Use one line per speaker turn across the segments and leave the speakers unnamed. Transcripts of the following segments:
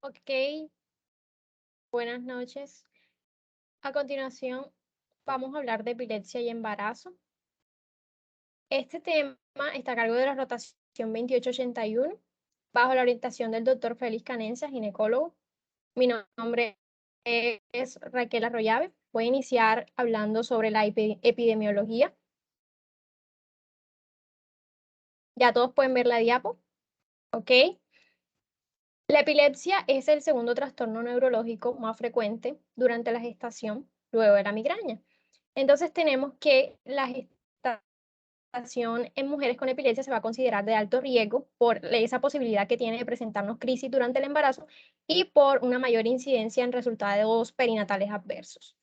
Ok, buenas noches. A continuación, vamos a hablar de epilepsia y embarazo. Este tema está a cargo de la rotación 2881, bajo la orientación del doctor Félix Canencia, ginecólogo. Mi nombre es Raquel Arroyave. Voy a iniciar hablando sobre la epidemiología. Ya todos pueden ver la diapo, ¿ok? La epilepsia es el segundo trastorno neurológico más frecuente durante la gestación, luego de la migraña. Entonces tenemos que la gestación en mujeres con epilepsia se va a considerar de alto riesgo por esa posibilidad que tiene de presentarnos crisis durante el embarazo y por una mayor incidencia en resultados perinatales adversos.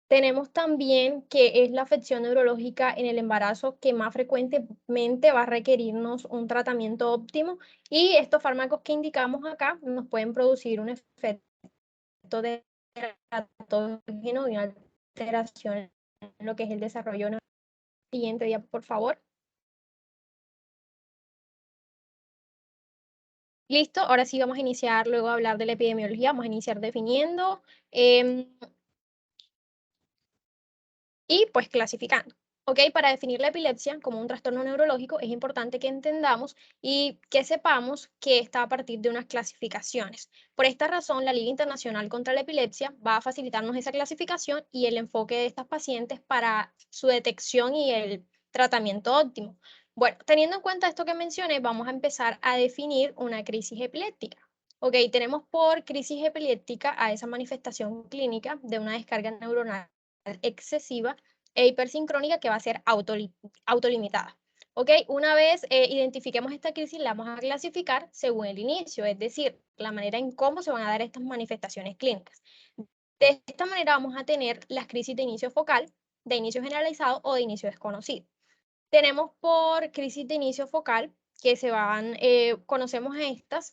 Tenemos también que es la afección neurológica en el embarazo que más frecuentemente va a requerirnos un tratamiento óptimo y estos fármacos que indicamos acá nos pueden producir un efecto de teratógeno y una alteración en lo que es el desarrollo. Siguiente día, por favor. Listo, ahora sí vamos a iniciar, luego a hablar de la epidemiología, vamos a iniciar definiendo y pues clasificando. ¿Ok? Para definir la epilepsia como un trastorno neurológico es importante que entendamos y que sepamos que está a partir de unas clasificaciones. Por esta razón, la Liga Internacional contra la Epilepsia va a facilitarnos esa clasificación y el enfoque de estas pacientes para su detección y el tratamiento óptimo. Bueno, teniendo en cuenta esto que mencioné, vamos a empezar a definir una crisis epiléptica. Ok, tenemos por crisis epiléptica a esa manifestación clínica de una descarga neuronal excesiva e hipersincrónica que va a ser autolimitada. ¿Ok? Una vez identifiquemos esta crisis, la vamos a clasificar según el inicio, es decir, la manera en cómo se van a dar estas manifestaciones clínicas. De esta manera vamos a tener las crisis de inicio focal, de inicio generalizado o de inicio desconocido. Tenemos por crisis de inicio focal, que conocemos estas,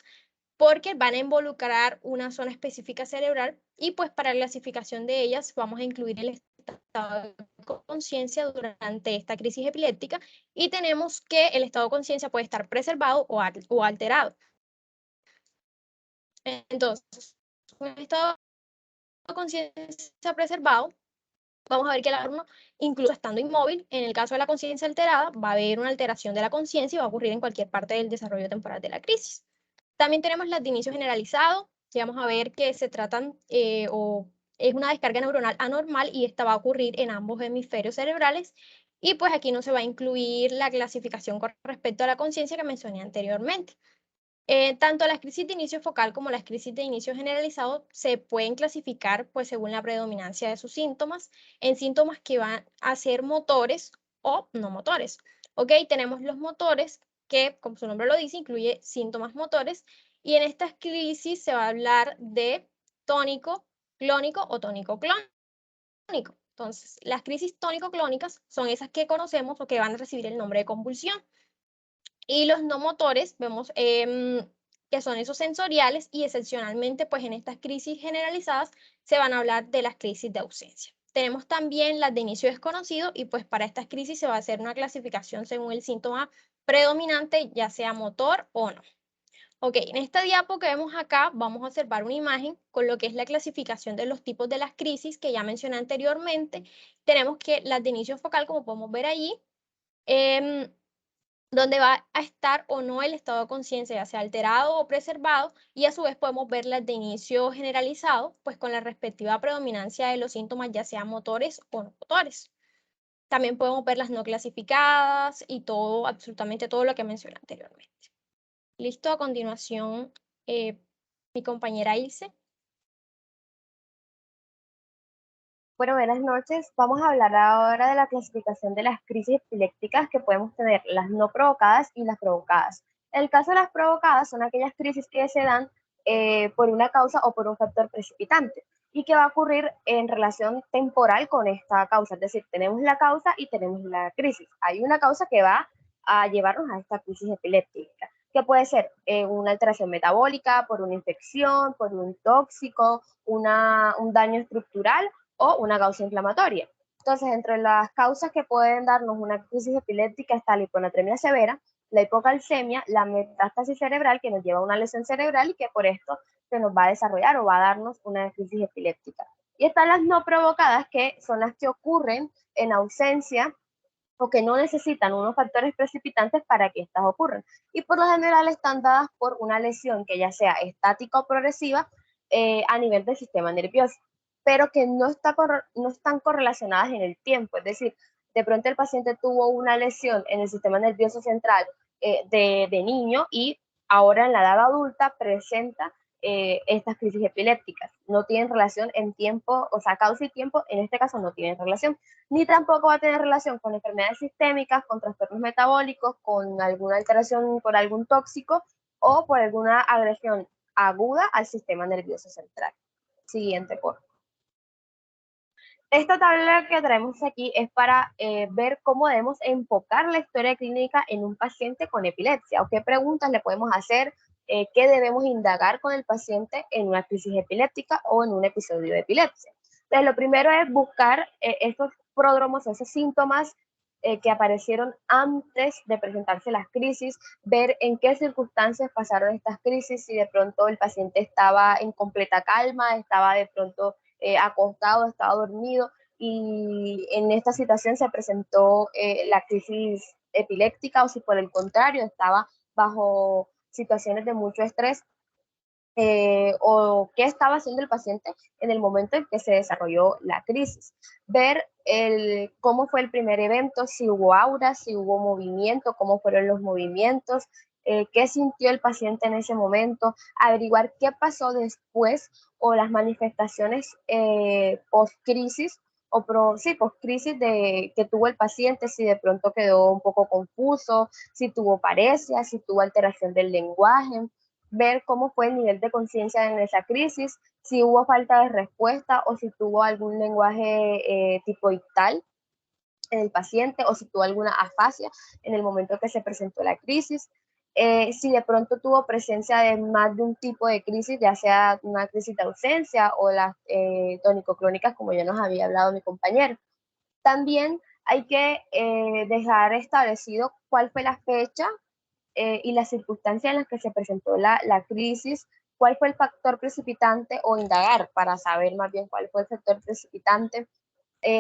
porque van a involucrar una zona específica cerebral y pues para la clasificación de ellas vamos a incluir el estado de conciencia durante esta crisis epiléptica y tenemos que el estado de conciencia puede estar preservado o alterado. Entonces, un estado de conciencia preservado, vamos a ver que el alumno, incluso estando inmóvil, en el caso de la conciencia alterada, va a haber una alteración de la conciencia y va a ocurrir en cualquier parte del desarrollo temporal de la crisis. También tenemos las de inicio generalizado, que vamos a ver que se tratan o es una descarga neuronal anormal y esta va a ocurrir en ambos hemisferios cerebrales. Y pues aquí no se va a incluir la clasificación con respecto a la conciencia que mencioné anteriormente. Tanto las crisis de inicio focal como las crisis de inicio generalizado se pueden clasificar pues según la predominancia de sus síntomas en síntomas que van a ser motores o no motores. ¿Ok? Tenemos los motores que, como su nombre lo dice, incluye síntomas motores y en estas crisis se va a hablar de tónico, clónico o tónico clónico. Entonces, las crisis tónico-clónicas son esas que conocemos o que van a recibir el nombre de convulsión. Y los no motores, vemos que son esos sensoriales y excepcionalmente, pues en estas crisis generalizadas se van a hablar de las crisis de ausencia. Tenemos también las de inicio desconocido y pues para estas crisis se va a hacer una clasificación según el síntoma predominante, ya sea motor o no. Ok, en esta diapo que vemos acá vamos a observar una imagen con lo que es la clasificación de los tipos de las crisis que ya mencioné anteriormente. Tenemos que las de inicio focal, como podemos ver allí, donde va a estar o no el estado de conciencia, ya sea alterado o preservado, y a su vez podemos ver las de inicio generalizado, pues con la respectiva predominancia de los síntomas, ya sean motores o no motores. También podemos ver las no clasificadas y todo, absolutamente todo lo que mencioné anteriormente. Listo, a continuación, mi compañera Ilse.
Bueno, buenas noches. Vamos a hablar ahora de la clasificación de las crisis epilépticas que podemos tener, las no provocadas y las provocadas. En el caso de las provocadas son aquellas crisis que se dan por una causa o por un factor precipitante y que va a ocurrir en relación temporal con esta causa. Es decir, tenemos la causa y tenemos la crisis. Hay una causa que va a llevarnos a esta crisis epiléptica, que puede ser una alteración metabólica, por una infección, por un tóxico, un daño estructural o una causa inflamatoria. Entonces, entre las causas que pueden darnos una crisis epiléptica está la hiponatremia severa, la hipocalcemia, la metástasis cerebral, que nos lleva a una lesión cerebral y que por esto se nos va a desarrollar o va a darnos una crisis epiléptica. Y están las no provocadas, que son las que ocurren en ausencia o que no necesitan unos factores precipitantes para que estas ocurran. Y por lo general están dadas por una lesión que ya sea estática o progresiva a nivel del sistema nervioso, pero que no están correlacionadas en el tiempo. Es decir, de pronto el paciente tuvo una lesión en el sistema nervioso central de niño y ahora en la edad adulta presenta estas crisis epilépticas. No tienen relación en tiempo, o sea, causa y tiempo, en este caso no tienen relación, ni tampoco va a tener relación con enfermedades sistémicas, con trastornos metabólicos, con alguna alteración por algún tóxico o por alguna agresión aguda al sistema nervioso central. Siguiente, por favor. Esta tabla que traemos aquí es para ver cómo debemos enfocar la historia clínica en un paciente con epilepsia, o qué preguntas le podemos hacer, qué debemos indagar con el paciente en una crisis epiléptica o en un episodio de epilepsia. Entonces, lo primero es buscar estos pródromos, esos síntomas que aparecieron antes de presentarse las crisis, ver en qué circunstancias pasaron estas crisis, si de pronto el paciente estaba en completa calma, estaba de pronto acostado, estaba dormido, y en esta situación se presentó la crisis epiléptica, o si por el contrario estaba bajo situaciones de mucho estrés, o qué estaba haciendo el paciente en el momento en que se desarrolló la crisis. Ver cómo fue el primer evento, si hubo aura, si hubo movimiento, cómo fueron los movimientos, qué sintió el paciente en ese momento, averiguar qué pasó después o las manifestaciones post-crisis o post-crisis que tuvo el paciente, si de pronto quedó un poco confuso, si tuvo paresia, si tuvo alteración del lenguaje, ver cómo fue el nivel de conciencia en esa crisis, si hubo falta de respuesta o si tuvo algún lenguaje tipo ictal en el paciente o si tuvo alguna afasia en el momento que se presentó la crisis, si de pronto tuvo presencia de más de un tipo de crisis, ya sea una crisis de ausencia o las tónico-crónicas, como ya nos había hablado mi compañero. También hay que dejar establecido cuál fue la fecha y las circunstancias en las que se presentó la crisis, cuál fue el factor precipitante, o indagar para saber más bien cuál fue el factor precipitante,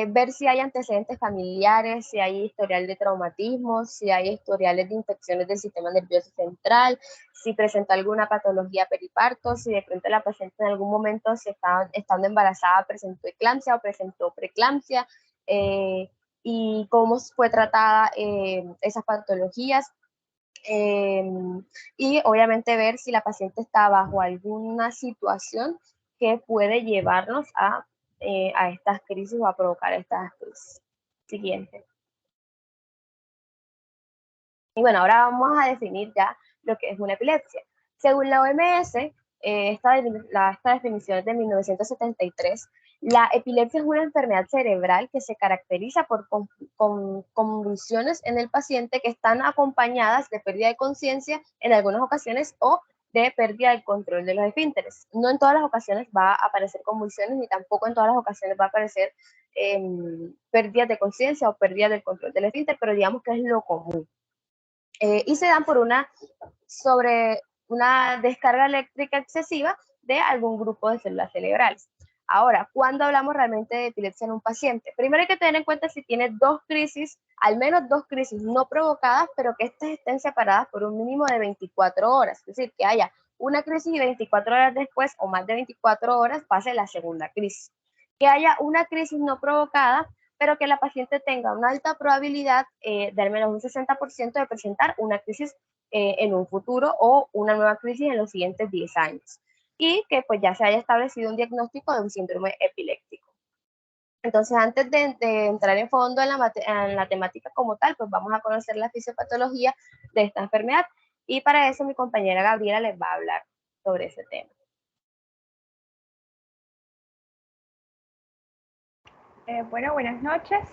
ver si hay antecedentes familiares, si hay historial de traumatismos, si hay historiales de infecciones del sistema nervioso central, si presenta alguna patología periparto, si de pronto la paciente en algún momento, si estando embarazada, presentó eclampsia o presentó preeclampsia, y cómo fue tratada esas patologías. Y obviamente ver si la paciente está bajo alguna situación que puede llevarnos a estas crisis o a provocar estas crisis. Siguiente. Y bueno, ahora vamos a definir ya lo que es una epilepsia. Según la OMS, esta definición es de 1973, la epilepsia es una enfermedad cerebral que se caracteriza por convulsiones en el paciente que están acompañadas de pérdida de conciencia en algunas ocasiones o de pérdida del control de los esfínteres. No en todas las ocasiones va a aparecer convulsiones, ni tampoco en todas las ocasiones va a aparecer pérdidas de conciencia o pérdida del control del esfínter, pero digamos que es lo común. Y se dan por una descarga eléctrica excesiva de algún grupo de células cerebrales. Ahora, ¿cuándo hablamos realmente de epilepsia en un paciente? Primero hay que tener en cuenta si tiene dos crisis, al menos dos crisis no provocadas, pero que estas estén separadas por un mínimo de 24 horas. Es decir, que haya una crisis y 24 horas después, o más de 24 horas, pase la segunda crisis. Que haya una crisis no provocada, pero que la paciente tenga una alta probabilidad de al menos un 60% de presentar una crisis en un futuro o una nueva crisis en los siguientes 10 años. Y que pues ya se haya establecido un diagnóstico de un síndrome epiléptico. Entonces, antes de entrar en fondo en la temática como tal, pues vamos a conocer la fisiopatología de esta enfermedad. Y para eso mi compañera Gabriela les va a hablar sobre ese tema.
Bueno, buenas noches.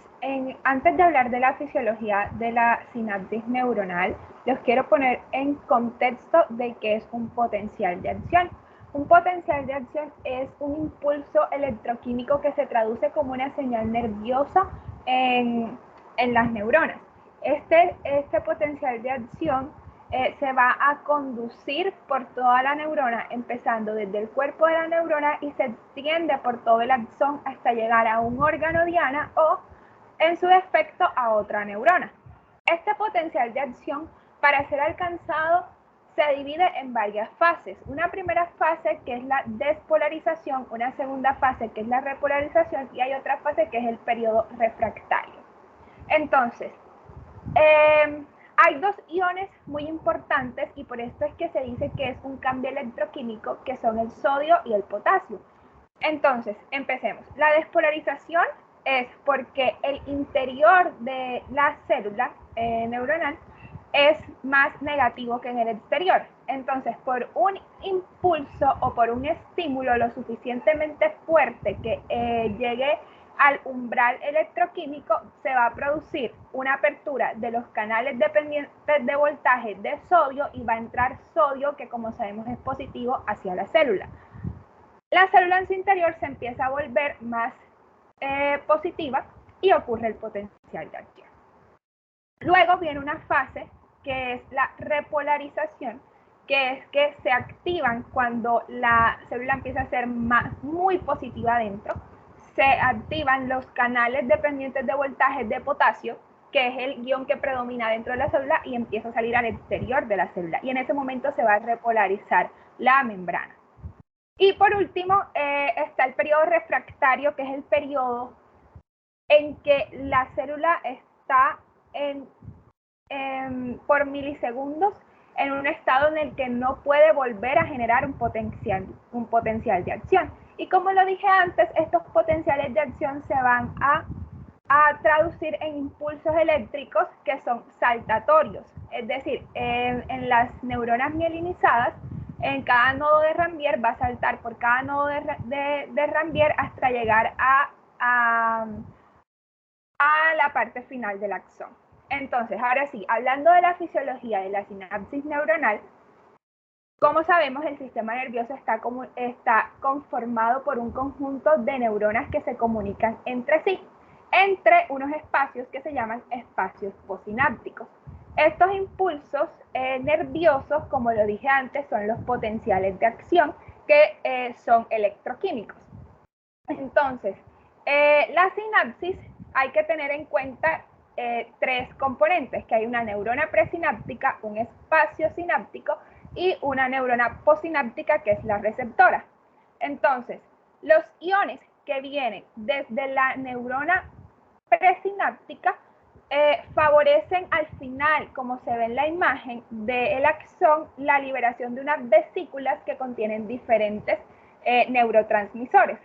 Antes de hablar de la fisiología de la sinapsis neuronal, los quiero poner en contexto de qué es un potencial de acción. Un potencial de acción es un impulso electroquímico que se traduce como una señal nerviosa en las neuronas. Este potencial de acción se va a conducir por toda la neurona, empezando desde el cuerpo de la neurona y se extiende por todo el axón hasta llegar a un órgano diana o, en su defecto, a otra neurona. Este potencial de acción, para ser alcanzado, se divide en varias fases. Una primera fase que es la despolarización, una segunda fase que es la repolarización y hay otra fase que es el periodo refractario. Entonces, hay dos iones muy importantes y por esto es que se dice que es un cambio electroquímico, que son el sodio y el potasio. Entonces, empecemos. La despolarización es porque el interior de la célula neuronal es más negativo que en el exterior. Entonces, por un impulso o por un estímulo lo suficientemente fuerte que llegue al umbral electroquímico, se va a producir una apertura de los canales dependientes de voltaje de sodio y va a entrar sodio, que como sabemos es positivo, hacia la célula. La célula en su interior se empieza a volver más positiva y ocurre el potencial de acción. Luego viene una fase que es la repolarización, que es que se activan cuando la célula empieza a ser muy positiva adentro. Se activan los canales dependientes de voltaje de potasio, que es el ion que predomina dentro de la célula y empieza a salir al exterior de la célula. Y en ese momento se va a repolarizar la membrana. Y por último, está el periodo refractario, que es el periodo en que la célula está por milisegundos en un estado en el que no puede volver a generar un potencial de acción. Y como lo dije antes, estos potenciales de acción se van a traducir en impulsos eléctricos que son saltatorios. Es decir, en las neuronas mielinizadas, en cada nodo de Rambier va a saltar por cada nodo de Rambier hasta llegar a la parte final del axón. Entonces, ahora sí, hablando de la fisiología de la sinapsis neuronal, como sabemos, el sistema nervioso está conformado por un conjunto de neuronas que se comunican entre sí, entre unos espacios que se llaman espacios posinápticos. Estos impulsos nerviosos, como lo dije antes, son los potenciales de acción que son electroquímicos. Entonces, la sinapsis hay que tener en cuenta tres componentes, que hay una neurona presináptica, un espacio sináptico y una neurona posináptica, que es la receptora. Entonces, los iones que vienen desde la neurona presináptica favorecen al final, como se ve en la imagen del axón, la liberación de unas vesículas que contienen diferentes neurotransmisores.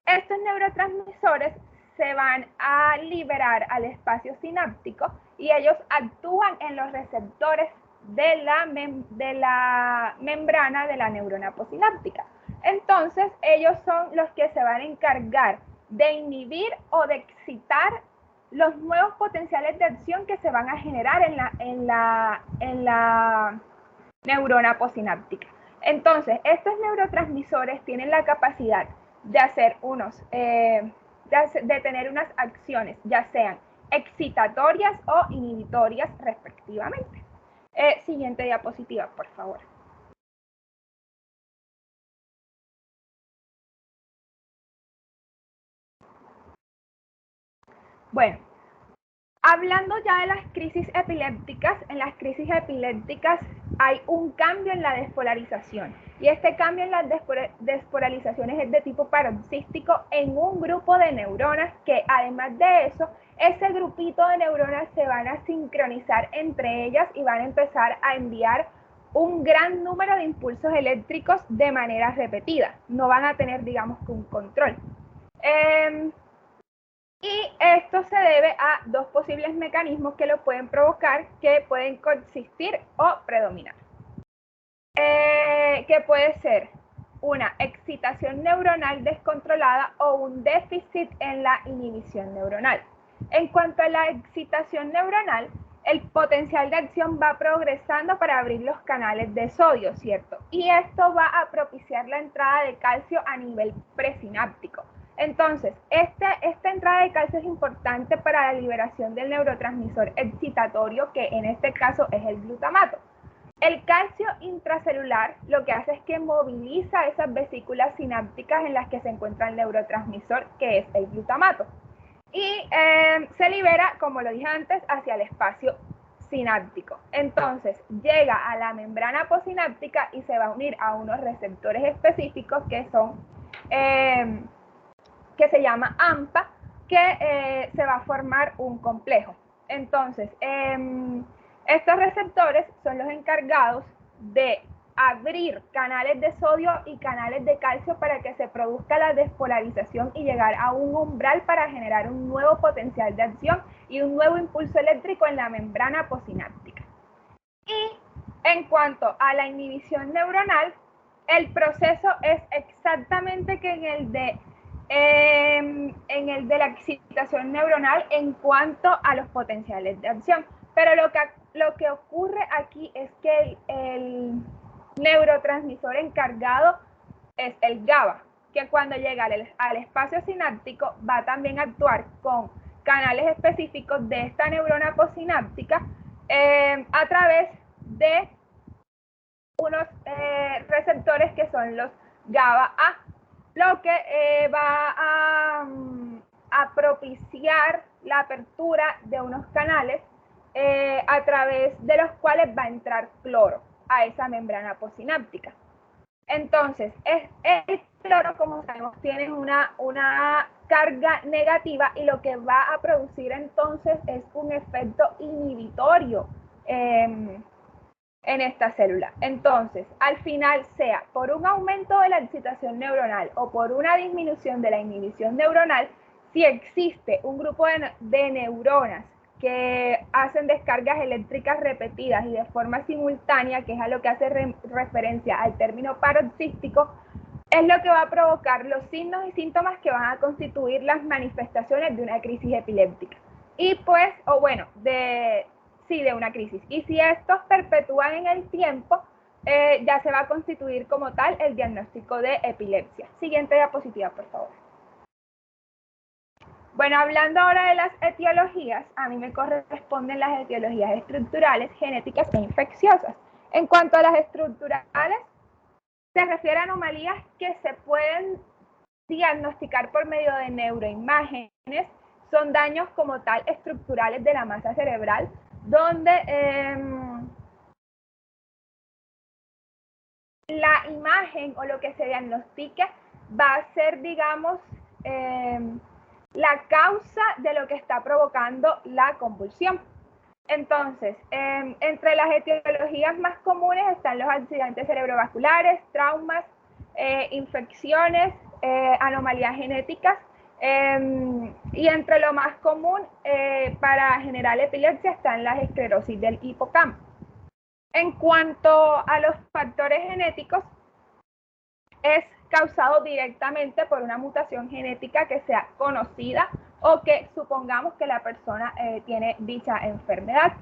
Estos neurotransmisores se van a liberar al espacio sináptico y ellos actúan en los receptores de la membrana de la neurona posináptica. Entonces, ellos son los que se van a encargar de inhibir o de excitar los nuevos potenciales de acción que se van a generar en la neurona posináptica. Entonces, estos neurotransmisores tienen la capacidad de hacer de tener unas acciones, ya sean excitatorias o inhibitorias respectivamente. Siguiente diapositiva, por favor. Bueno, hablando ya de las crisis epilépticas, en las crisis epilépticas hay un cambio en la despolarización. Y este cambio en las despolarizaciones es de tipo paroxístico en un grupo de neuronas que, además de eso, ese grupito de neuronas se van a sincronizar entre ellas y van a empezar a enviar un gran número de impulsos eléctricos de manera repetida. No van a tener, digamos, un control. Y esto se debe a dos posibles mecanismos que lo pueden provocar, que pueden coexistir o predominar. Que puede ser una excitación neuronal descontrolada o un déficit en la inhibición neuronal. En cuanto a la excitación neuronal, el potencial de acción va progresando para abrir los canales de sodio, ¿cierto? Y esto va a propiciar la entrada de calcio a nivel presináptico. Entonces, esta entrada de calcio es importante para la liberación del neurotransmisor excitatorio, que en este caso es el glutamato. El calcio intracelular lo que hace es que moviliza esas vesículas sinápticas en las que se encuentra el neurotransmisor, que es el glutamato. Y se libera, como lo dije antes, hacia el espacio sináptico. Entonces, llega a la membrana posináptica y se va a unir a unos receptores específicos que son, que se llama AMPA, que se va a formar un complejo. Entonces, estos receptores son los encargados de abrir canales de sodio y canales de calcio para que se produzca la despolarización y llegar a un umbral para generar un nuevo potencial de acción y un nuevo impulso eléctrico en la membrana posináptica. Y en cuanto a la inhibición neuronal, el proceso es exactamente que en el de la excitación neuronal en cuanto a los potenciales de acción. Pero lo que ocurre aquí es que el neurotransmisor encargado es el GABA, que cuando llega al espacio sináptico va también a actuar con canales específicos de esta neurona posináptica a través de unos receptores que son los GABA-A, lo que va a propiciar la apertura de unos canales a través de los cuales va a entrar cloro a esa membrana posináptica. Entonces, el cloro, como sabemos, tiene una carga negativa y lo que va a producir entonces es un efecto inhibitorio en esta célula. Entonces, al final, sea por un aumento de la excitación neuronal o por una disminución de la inhibición neuronal, si existe un grupo de neuronas que hacen descargas eléctricas repetidas y de forma simultánea, que es a lo que hace referencia al término paroxístico, es lo que va a provocar los signos y síntomas que van a constituir las manifestaciones de una crisis epiléptica. Y pues, o bueno, de una crisis. Y si estos perpetúan en el tiempo, ya se va a constituir como tal el diagnóstico de epilepsia. Siguiente diapositiva, por favor. Bueno, hablando ahora de las etiologías, a mí me corresponden las etiologías estructurales, genéticas e infecciosas. En cuanto a las estructurales, se refiere a anomalías que se pueden diagnosticar por medio de neuroimágenes. Son daños como tal estructurales de la masa cerebral, donde la imagen o lo que se diagnostique va a ser, digamos, la causa de lo que está provocando la convulsión. Entonces, entre las etiologías más comunes están los accidentes cerebrovasculares, traumas, infecciones, anomalías genéticas, y entre lo más común para generar epilepsia están las esclerosis del hipocampo. En cuanto a los factores genéticos, es causado directamente por una mutación genética que sea conocida o que supongamos que la persona tiene dicha enfermedad,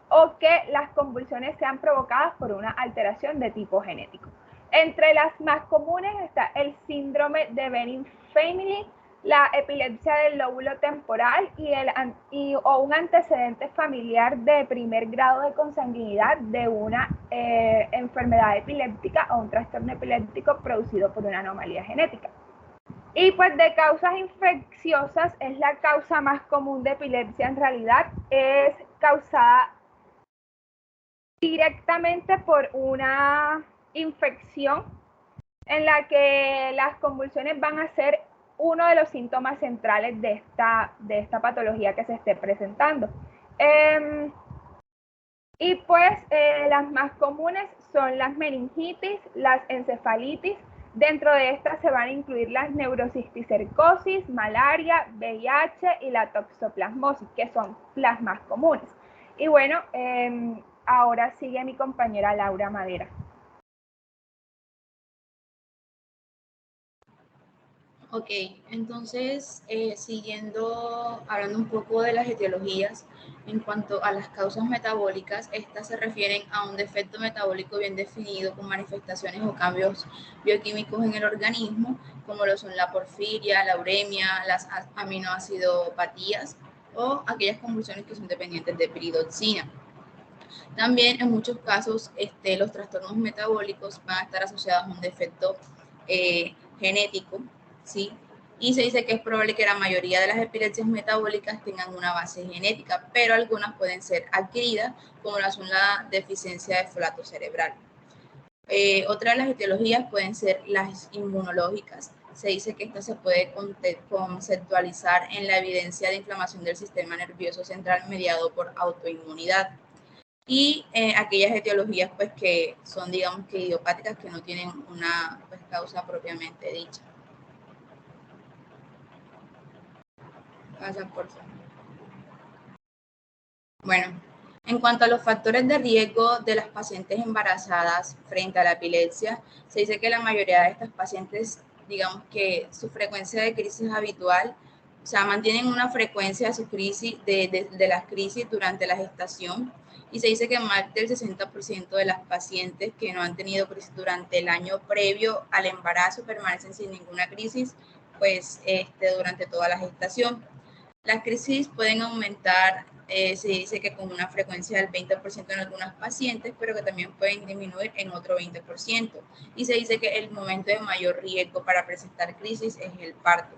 o que las convulsiones sean provocadas por una alteración de tipo genético. Entre las más comunes está el síndrome de Benning-Family, la epilepsia del lóbulo temporal o un antecedente familiar de primer grado de consanguinidad de una enfermedad epiléptica o un trastorno epiléptico producido por una anomalía genética. Y pues de causas infecciosas es la causa más común de epilepsia. En realidad es causada directamente por una infección en la que las convulsiones van a ser uno de los síntomas centrales de esta patología que se esté presentando. Y pues las más comunes son las meningitis, las encefalitis. Dentro de estas se van a incluir las neurocisticercosis, malaria, VIH y la toxoplasmosis, que son las más comunes. Y bueno, ahora sigue mi compañera Laura Madera.
Ok, entonces, hablando un poco de las etiologías, en cuanto a las causas metabólicas, estas se refieren a un defecto metabólico bien definido con manifestaciones o cambios bioquímicos en el organismo, como lo son la porfiria, la uremia, las aminoacidopatías o aquellas convulsiones que son dependientes de piridoxina. También en muchos casos los trastornos metabólicos van a estar asociados a un defecto genético, ¿sí? Y se dice que es probable que la mayoría de las epilepsias metabólicas tengan una base genética, pero algunas pueden ser adquiridas, como son la deficiencia de folato cerebral. Otra de las etiologías pueden ser las inmunológicas. Se dice que esta se puede conceptualizar en la evidencia de inflamación del sistema nervioso central mediado por autoinmunidad. Y aquellas etiologías pues que son, digamos, que idiopáticas, que no tienen una pues, causa propiamente dicha. Pasa, por favor. Bueno, en cuanto a los factores de riesgo de las pacientes embarazadas frente a la epilepsia, se dice que la mayoría de estas pacientes, digamos que su frecuencia de crisis habitual, o sea, mantienen una frecuencia de su crisis, de las crisis durante la gestación, y se dice que más del 60% de las pacientes que no han tenido crisis durante el año previo al embarazo permanecen sin ninguna crisis, pues durante toda la gestación. Las crisis pueden aumentar, se dice que con una frecuencia del 20% en algunas pacientes, pero que también pueden disminuir en otro 20%. Y se dice que el momento de mayor riesgo para presentar crisis es el parto.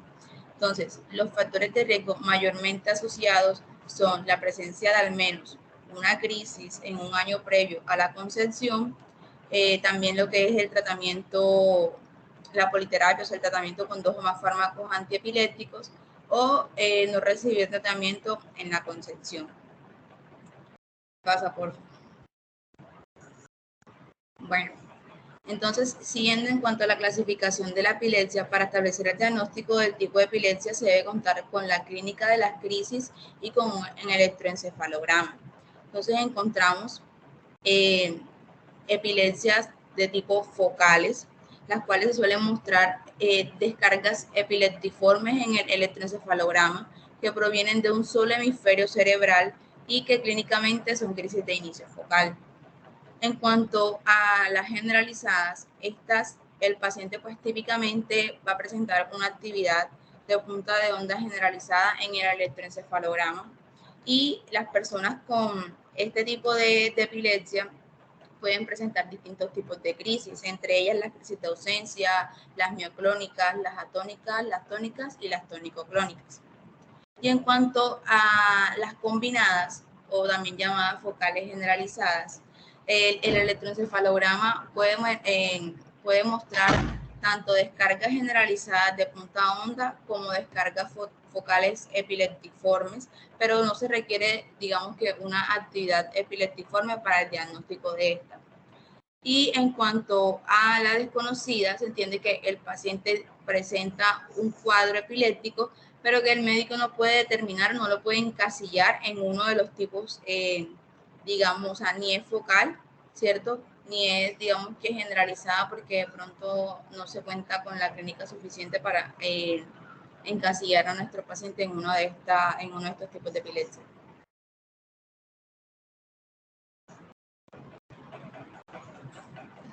Entonces, los factores de riesgo mayormente asociados son la presencia de al menos una crisis en un año previo a la concepción, también lo que es el tratamiento, la politerapia, o sea, el tratamiento con 2 o más fármacos antiepilépticos, o no recibir tratamiento en la concepción. Pasa, por favor. Bueno, entonces, siguiendo en cuanto a la clasificación de la epilepsia, para establecer el diagnóstico del tipo de epilepsia se debe contar con la clínica de las crisis y con un electroencefalograma. Entonces encontramos epilepsias de tipo focales, las cuales se suelen mostrar descargas epileptiformes en el electroencefalograma que provienen de un solo hemisferio cerebral y que clínicamente son crisis de inicio focal. En cuanto a las generalizadas, el paciente pues típicamente va a presentar una actividad de punta de onda generalizada en el electroencefalograma, y las personas con este tipo de epilepsia pueden presentar distintos tipos de crisis, entre ellas las crisis de ausencia, las mioclónicas, las atónicas, las tónicas y las tónico-clónicas. Y en cuanto a las combinadas, o también llamadas focales generalizadas, el electroencefalograma puede mostrar tanto descargas generalizadas de punta onda como descargas focales epileptiformes, pero no se requiere, digamos, que una actividad epileptiforme para el diagnóstico de esta. Y en cuanto a la desconocida, se entiende que el paciente presenta un cuadro epiléptico, pero que el médico no puede determinar, no lo puede encasillar en uno de los tipos, digamos, o sea, ni es focal, ¿cierto? Ni es, digamos, que generalizada, porque de pronto no se cuenta con la clínica suficiente para encasillar a nuestro paciente en uno de estos tipos de epilepsia.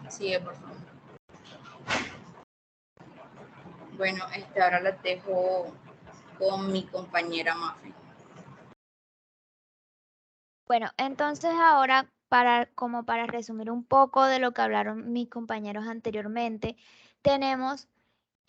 Sigue, por favor. Bueno, ahora las dejo con mi compañera Mafe.
Bueno, entonces ahora, como para resumir un poco de lo que hablaron mis compañeros anteriormente, tenemos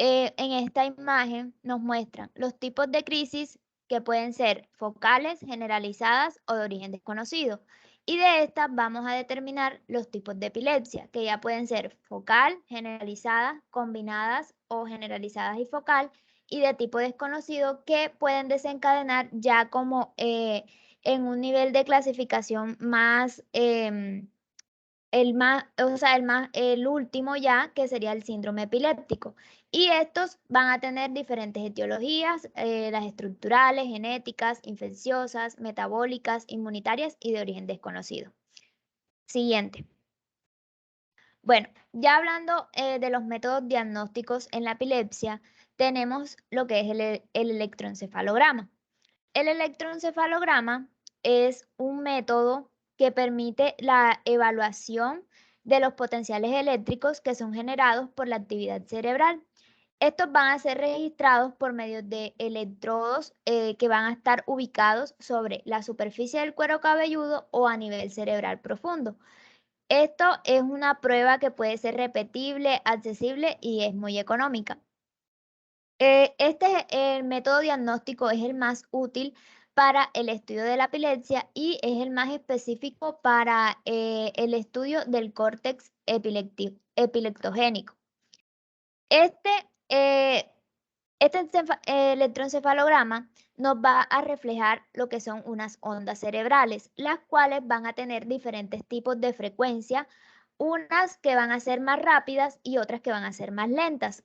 en esta imagen, nos muestran los tipos de crisis que pueden ser focales, generalizadas o de origen desconocido. Y de estas vamos a determinar los tipos de epilepsia, que ya pueden ser focal, generalizada, combinadas o generalizadas y focal, y de tipo desconocido, que pueden desencadenar ya como en un nivel de clasificación más, el último ya, que sería el síndrome epiléptico. Y estos van a tener diferentes etiologías, las estructurales, genéticas, infecciosas, metabólicas, inmunitarias y de origen desconocido. Siguiente. Bueno, ya hablando de los métodos diagnósticos en la epilepsia, tenemos lo que es el electroencefalograma. El electroencefalograma es un método que permite la evaluación de los potenciales eléctricos que son generados por la actividad cerebral. Estos van a ser registrados por medio de electrodos que van a estar ubicados sobre la superficie del cuero cabelludo o a nivel cerebral profundo. Esto es una prueba que puede ser repetible, accesible y es muy económica. El método diagnóstico es el más útil para el estudio de la epilepsia y es el más específico para el estudio del córtex epileptogénico. Este electroencefalograma nos va a reflejar lo que son unas ondas cerebrales, las cuales van a tener diferentes tipos de frecuencia, unas que van a ser más rápidas y otras que van a ser más lentas.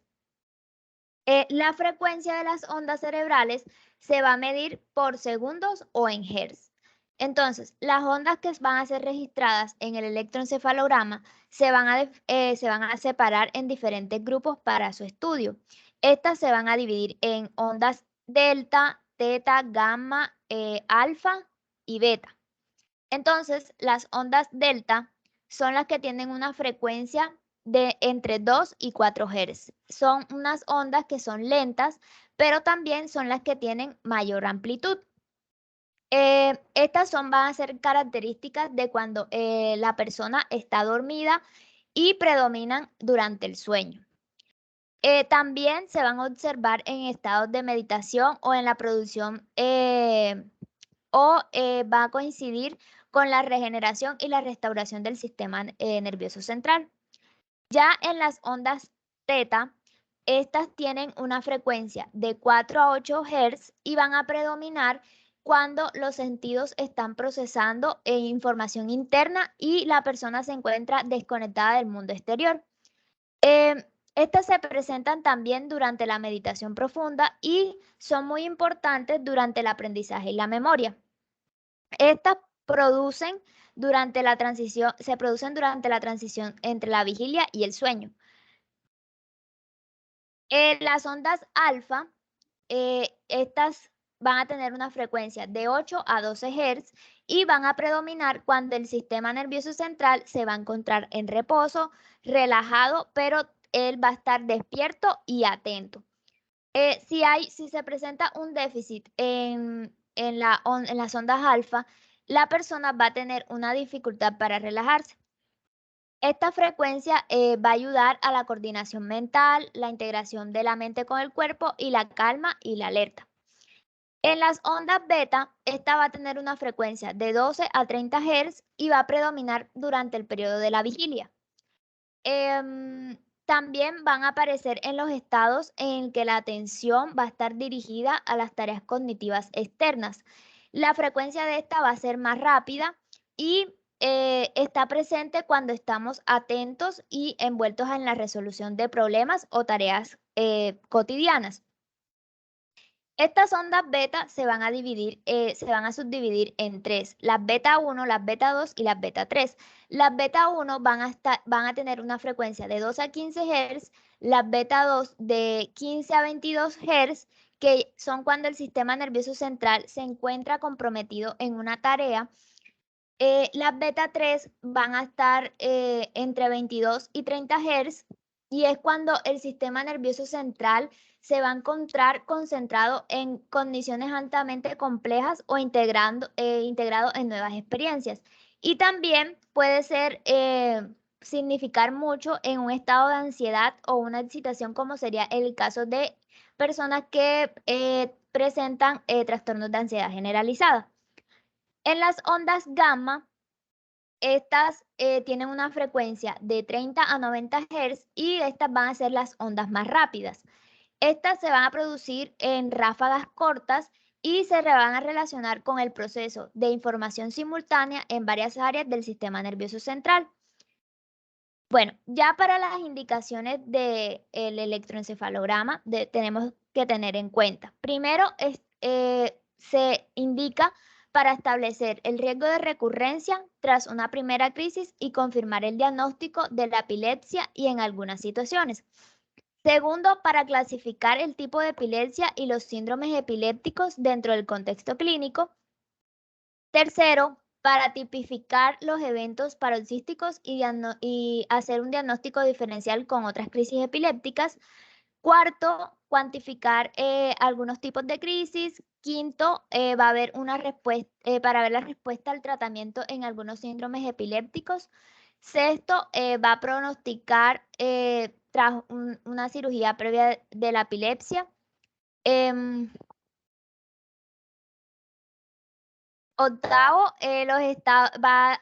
La frecuencia de las ondas cerebrales se va a medir por segundos o en hertz. Entonces, las ondas que van a ser registradas en el electroencefalograma se van a separar en diferentes grupos para su estudio. Estas se van a dividir en ondas delta, teta, gamma, alfa y beta. Entonces, las ondas delta son las que tienen una frecuencia de entre 2 y 4 Hz. Son unas ondas que son lentas, pero también son las que tienen mayor amplitud. Estas van a ser características de cuando la persona está dormida y predominan durante el sueño. También se van a observar en estados de meditación o en la producción va a coincidir con la regeneración y la restauración del sistema nervioso central. Ya en las ondas teta, estas tienen una frecuencia de 4 a 8 Hz y van a predominar cuando los sentidos están procesando información interna y la persona se encuentra desconectada del mundo exterior. Estas se presentan también durante la meditación profunda y son muy importantes durante el aprendizaje y la memoria. Estas se producen durante la transición entre la vigilia y el sueño. Las ondas alfa, estas van a tener una frecuencia de 8 a 12 Hz y van a predominar cuando el sistema nervioso central se va a encontrar en reposo, relajado, pero él va a estar despierto y atento. Si se presenta un déficit en las ondas alfa, la persona va a tener una dificultad para relajarse. Esta frecuencia va a ayudar a la coordinación mental, la integración de la mente con el cuerpo y la calma y la alerta. En las ondas beta, esta va a tener una frecuencia de 12 a 30 Hz y va a predominar durante el periodo de la vigilia. También van a aparecer en los estados en que la atención va a estar dirigida a las tareas cognitivas externas. La frecuencia de esta va a ser más rápida y está presente cuando estamos atentos y envueltos en la resolución de problemas o tareas cotidianas. Estas ondas beta se van a subdividir en tres: las beta 1, las beta 2 y las beta 3. Las beta 1 van a tener una frecuencia de 2 a 15 Hz, las beta 2 de 15 a 22 Hz, que son cuando el sistema nervioso central se encuentra comprometido en una tarea. Las beta 3 van a estar entre 22 y 30 Hz y es cuando el sistema nervioso central se va a encontrar concentrado en condiciones altamente complejas o integrado en nuevas experiencias. Y también puede significar mucho en un estado de ansiedad o una excitación, como sería el caso de personas que presentan trastornos de ansiedad generalizada. En las ondas gamma, estas tienen una frecuencia de 30 a 90 Hz y estas van a ser las ondas más rápidas. Estas se van a producir en ráfagas cortas y se van a relacionar con el proceso de información simultánea en varias áreas del sistema nervioso central. Bueno, ya para las indicaciones del electroencefalograma tenemos que tener en cuenta. Primero, se indica para establecer el riesgo de recurrencia tras una primera crisis y confirmar el diagnóstico de la epilepsia y en algunas situaciones. Segundo, para clasificar el tipo de epilepsia y los síndromes epilépticos dentro del contexto clínico. Tercero, para tipificar los eventos paroxísticos y hacer un diagnóstico diferencial con otras crisis epilépticas. Cuarto, cuantificar algunos tipos de crisis. Quinto, va a haber una respuesta para ver la respuesta al tratamiento en algunos síndromes epilépticos. Sexto, va a pronosticar tras una cirugía previa de la epilepsia. Octavo, va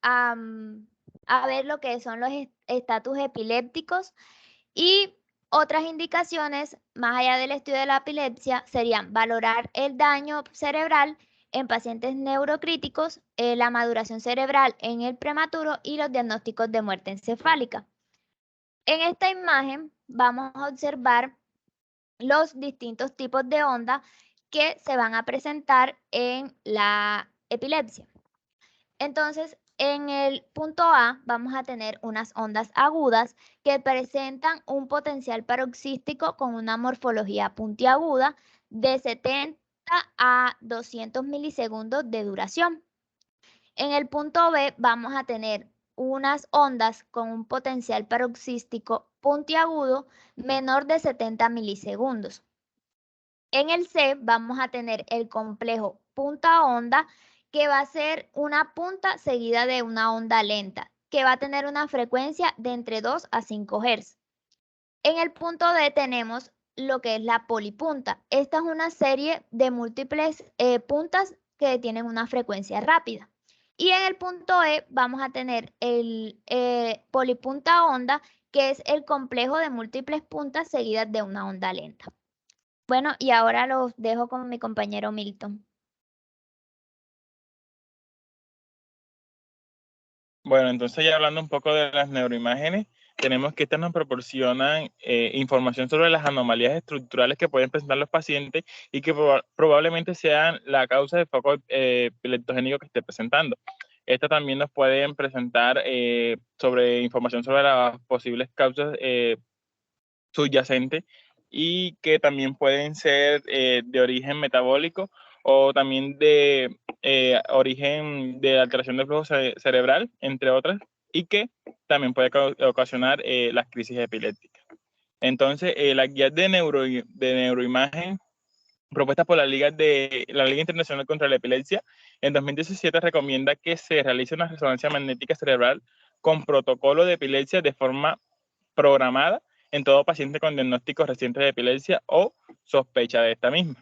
a ver lo que son los estatus epilépticos y otras indicaciones, más allá del estudio de la epilepsia, serían valorar el daño cerebral en pacientes neurocríticos, la maduración cerebral en el prematuro y los diagnósticos de muerte encefálica. En esta imagen vamos a observar los distintos tipos de onda que se van a presentar en la epilepsia. Entonces, en el punto A vamos a tener unas ondas agudas que presentan un potencial paroxístico con una morfología puntiaguda de 70 a 200 milisegundos de duración. En el punto B vamos a tener unas ondas con un potencial paroxístico puntiagudo menor de 70 milisegundos. En el C vamos a tener el complejo punta-onda, que va a ser una punta seguida de una onda lenta, que va a tener una frecuencia de entre 2 a 5 Hz. En el punto D tenemos lo que es la polipunta. Esta es una serie de múltiples puntas que tienen una frecuencia rápida. Y en el punto E vamos a tener el polipunta onda, que es el complejo de múltiples puntas seguidas de una onda lenta. Bueno, y ahora los dejo con mi compañero Milton.
Bueno, entonces ya hablando un poco de las neuroimágenes, tenemos que estas nos proporcionan información sobre las anomalías estructurales que pueden presentar los pacientes y que probablemente sean la causa del foco epileptogénico que esté presentando. Estas también nos pueden presentar sobre información sobre las posibles causas subyacentes y que también pueden ser de origen metabólico o también de origen de alteración del flujo cerebral, entre otras, y que también puede ocasionar las crisis epilépticas. Entonces, las guías de neuroimagen propuestas por la Liga Internacional contra la Epilepsia, en 2017 recomienda que se realice una resonancia magnética cerebral con protocolo de epilepsia de forma programada en todo paciente con diagnósticos recientes de epilepsia o sospecha de esta misma.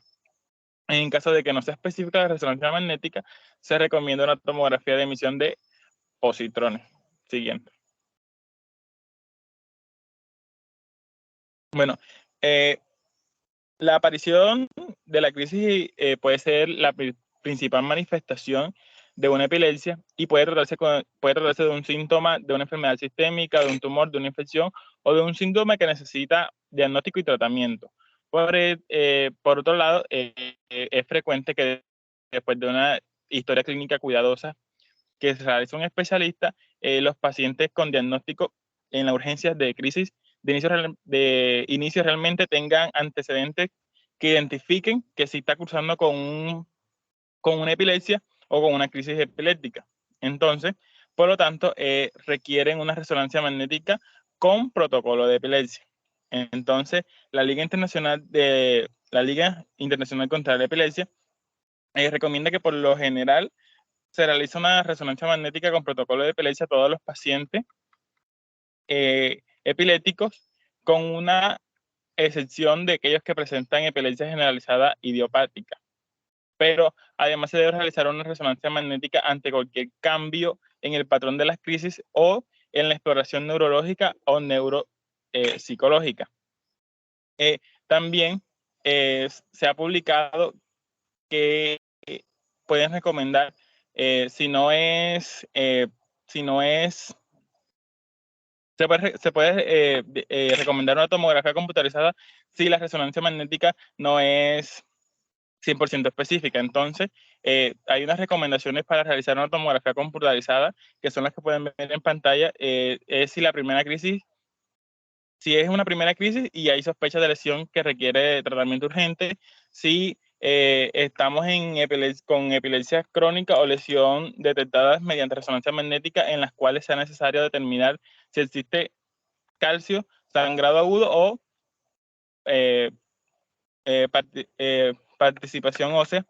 En caso de que no sea específica la resonancia magnética, se recomienda una tomografía de emisión de positrones. Siguiente. Bueno, la aparición de la crisis puede ser la principal manifestación de una epilepsia y puede tratarse de un síntoma de una enfermedad sistémica, de un tumor, de una infección o de un síndrome que necesita diagnóstico y tratamiento. Por otro lado, es frecuente que después de una historia clínica cuidadosa que se realiza un especialista, los pacientes con diagnóstico en la urgencia de crisis de inicio realmente tengan antecedentes que identifiquen que sí está cursando con una epilepsia o con una crisis epiléptica. Entonces, por lo tanto, requieren una resonancia magnética con protocolo de epilepsia. Entonces, la Liga Internacional contra la Epilepsia recomienda que por lo general se realiza una resonancia magnética con protocolo de epilepsia a todos los pacientes epilépticos, con una excepción de aquellos que presentan epilepsia generalizada idiopática. Pero además se debe realizar una resonancia magnética ante cualquier cambio en el patrón de las crisis o en la exploración neurológica o neuropsicológica. También se ha publicado que pueden recomendar, se puede recomendar una tomografía computarizada si la resonancia magnética no es 100% específica. Entonces, hay unas recomendaciones para realizar una tomografía computarizada, que son las que pueden ver en pantalla. Es si la primera crisis si es una primera crisis y hay sospecha de lesión que requiere tratamiento urgente, si estamos con epilepsia crónica o lesión detectadas mediante resonancia magnética en las cuales sea necesario determinar si existe calcio, sangrado agudo o participación ósea,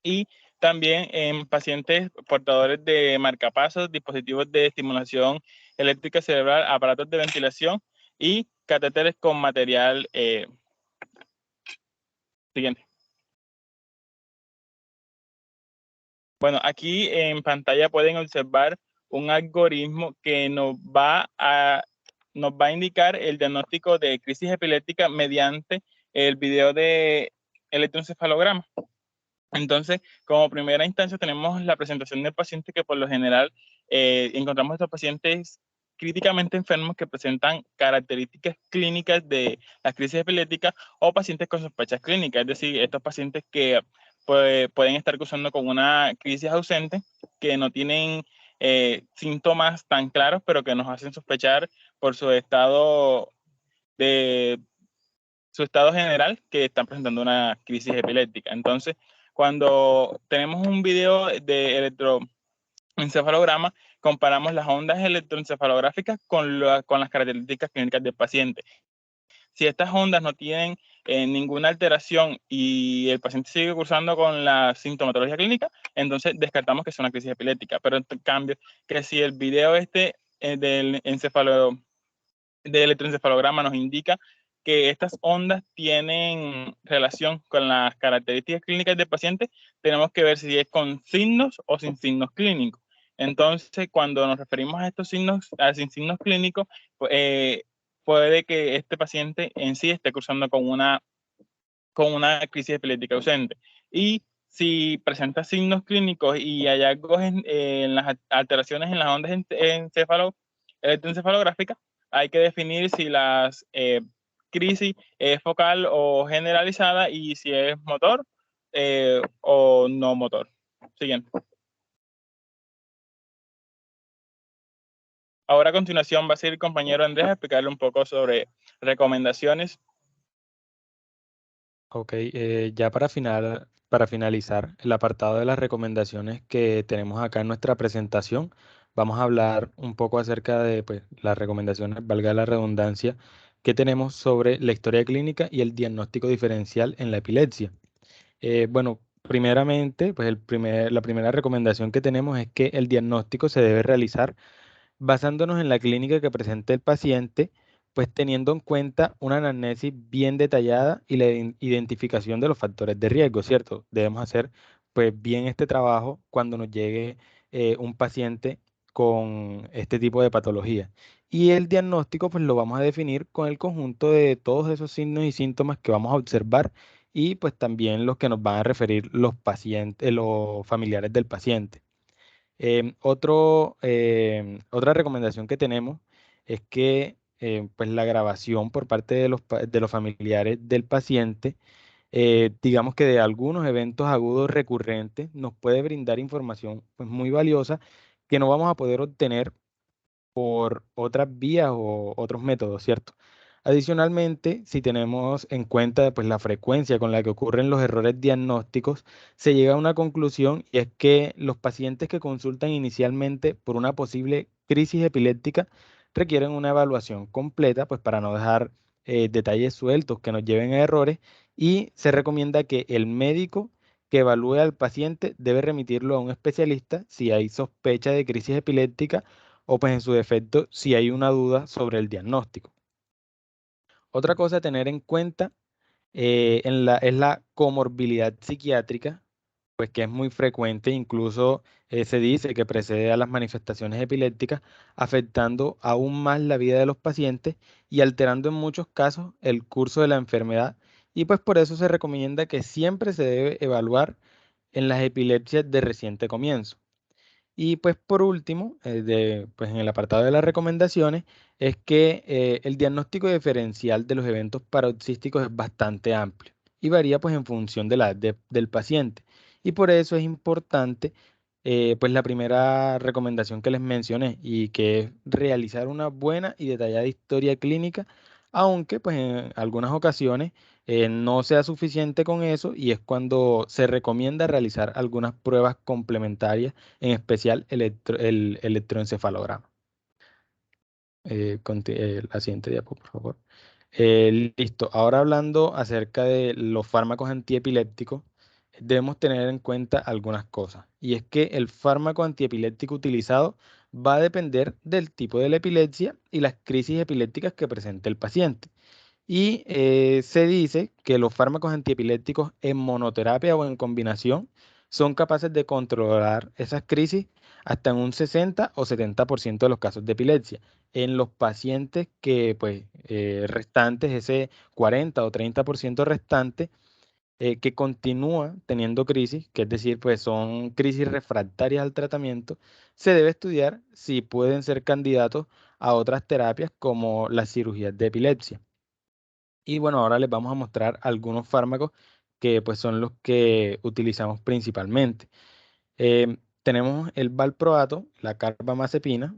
y también en pacientes portadores de marcapasos, dispositivos de estimulación eléctrica cerebral, aparatos de ventilación y catéteres con material siguiente. Bueno, aquí en pantalla pueden observar un algoritmo que nos va a indicar el diagnóstico de crisis epiléptica mediante el video de electroencefalograma. Entonces, como primera instancia tenemos la presentación del paciente, que por lo general encontramos estos pacientes críticamente enfermos que presentan características clínicas de la crisis epiléptica o pacientes con sospechas clínicas, es decir, estos pacientes que pueden estar cursando con una crisis ausente, que no tienen síntomas tan claros, pero que nos hacen sospechar por su estado general que están presentando una crisis epiléptica. Entonces, cuando tenemos un video de electroencefalograma, comparamos las ondas electroencefalográficas con las características clínicas del paciente. Si estas ondas no tienen ninguna alteración y el paciente sigue cursando con la sintomatología clínica, entonces descartamos que es una crisis epiléptica. Pero en cambio, que si el video del electroencefalograma nos indica que estas ondas tienen relación con las características clínicas del paciente, tenemos que ver si es con signos o sin signos clínicos. Entonces, cuando nos referimos a estos signos, sin signos clínicos, puede que este paciente en sí esté cursando con una crisis epiléptica ausente. Y si presenta signos clínicos y hallazgos en las alteraciones en las ondas electroencefalográficas, hay que definir si las crisis es focal o generalizada y si es motor o no motor. Siguiente. Ahora a continuación va a ser el compañero Andrés a explicarle un poco sobre recomendaciones.
Ok, ya para finalizar el apartado de las recomendaciones que tenemos acá en nuestra presentación, vamos a hablar un poco acerca de pues, las recomendaciones, valga la redundancia, que tenemos sobre la historia clínica y el diagnóstico diferencial en la epilepsia. Bueno, primeramente, pues la primera recomendación que tenemos es que el diagnóstico se debe realizar basándonos en la clínica que presente el paciente, pues teniendo en cuenta una anamnesis bien detallada y la identificación de los factores de riesgo, ¿cierto? Debemos hacer pues bien este trabajo cuando nos llegue un paciente con este tipo de patología. Y el diagnóstico pues lo vamos a definir con el conjunto de todos esos signos y síntomas que vamos a observar y pues también los que nos van a referir los pacientes, los familiares del paciente. Otra recomendación que tenemos es que pues la grabación por parte de los familiares del paciente, digamos que de algunos eventos agudos recurrentes, nos puede brindar información pues, muy valiosa que no vamos a poder obtener por otras vías o otros métodos, ¿cierto? Adicionalmente, si tenemos en cuenta pues, la frecuencia con la que ocurren los errores diagnósticos, se llega a una conclusión y es que los pacientes que consultan inicialmente por una posible crisis epiléptica requieren una evaluación completa pues, para no dejar detalles sueltos que nos lleven a errores y se recomienda que el médico que evalúe al paciente debe remitirlo a un especialista si hay sospecha de crisis epiléptica o pues en su defecto si hay una duda sobre el diagnóstico. Otra cosa a tener en cuenta es la comorbilidad psiquiátrica, pues que es muy frecuente, incluso se dice que precede a las manifestaciones epilépticas, afectando aún más la vida de los pacientes y alterando en muchos casos el curso de la enfermedad. Y pues por eso se recomienda que siempre se debe evaluar en las epilepsias de reciente comienzo. Y pues por último, pues en el apartado de las recomendaciones, es que el diagnóstico diferencial de los eventos paroxísticos es bastante amplio y varía pues en función de la edad del paciente. Y por eso es importante pues la primera recomendación que les mencioné y que es realizar una buena y detallada historia clínica, aunque pues en algunas ocasiones no sea suficiente con eso y es cuando se recomienda realizar algunas pruebas complementarias, en especial el electroencefalograma. La siguiente diapo, por favor. Listo. Ahora hablando acerca de los fármacos antiepilépticos, debemos tener en cuenta algunas cosas. Y es que el fármaco antiepiléptico utilizado va a depender del tipo de la epilepsia y las crisis epilépticas que presente el paciente. Y se dice que los fármacos antiepilépticos en monoterapia o en combinación son capaces de controlar esas crisis hasta en un 60 o 70% de los casos de epilepsia. En los pacientes que, pues, restantes, ese 40 o 30% restante, que continúa teniendo crisis, que es decir, pues son crisis refractarias al tratamiento, se debe estudiar si pueden ser candidatos a otras terapias como las cirugías de epilepsia. Y bueno, ahora les vamos a mostrar algunos fármacos que pues son los que utilizamos principalmente. Tenemos el valproato, la carbamazepina.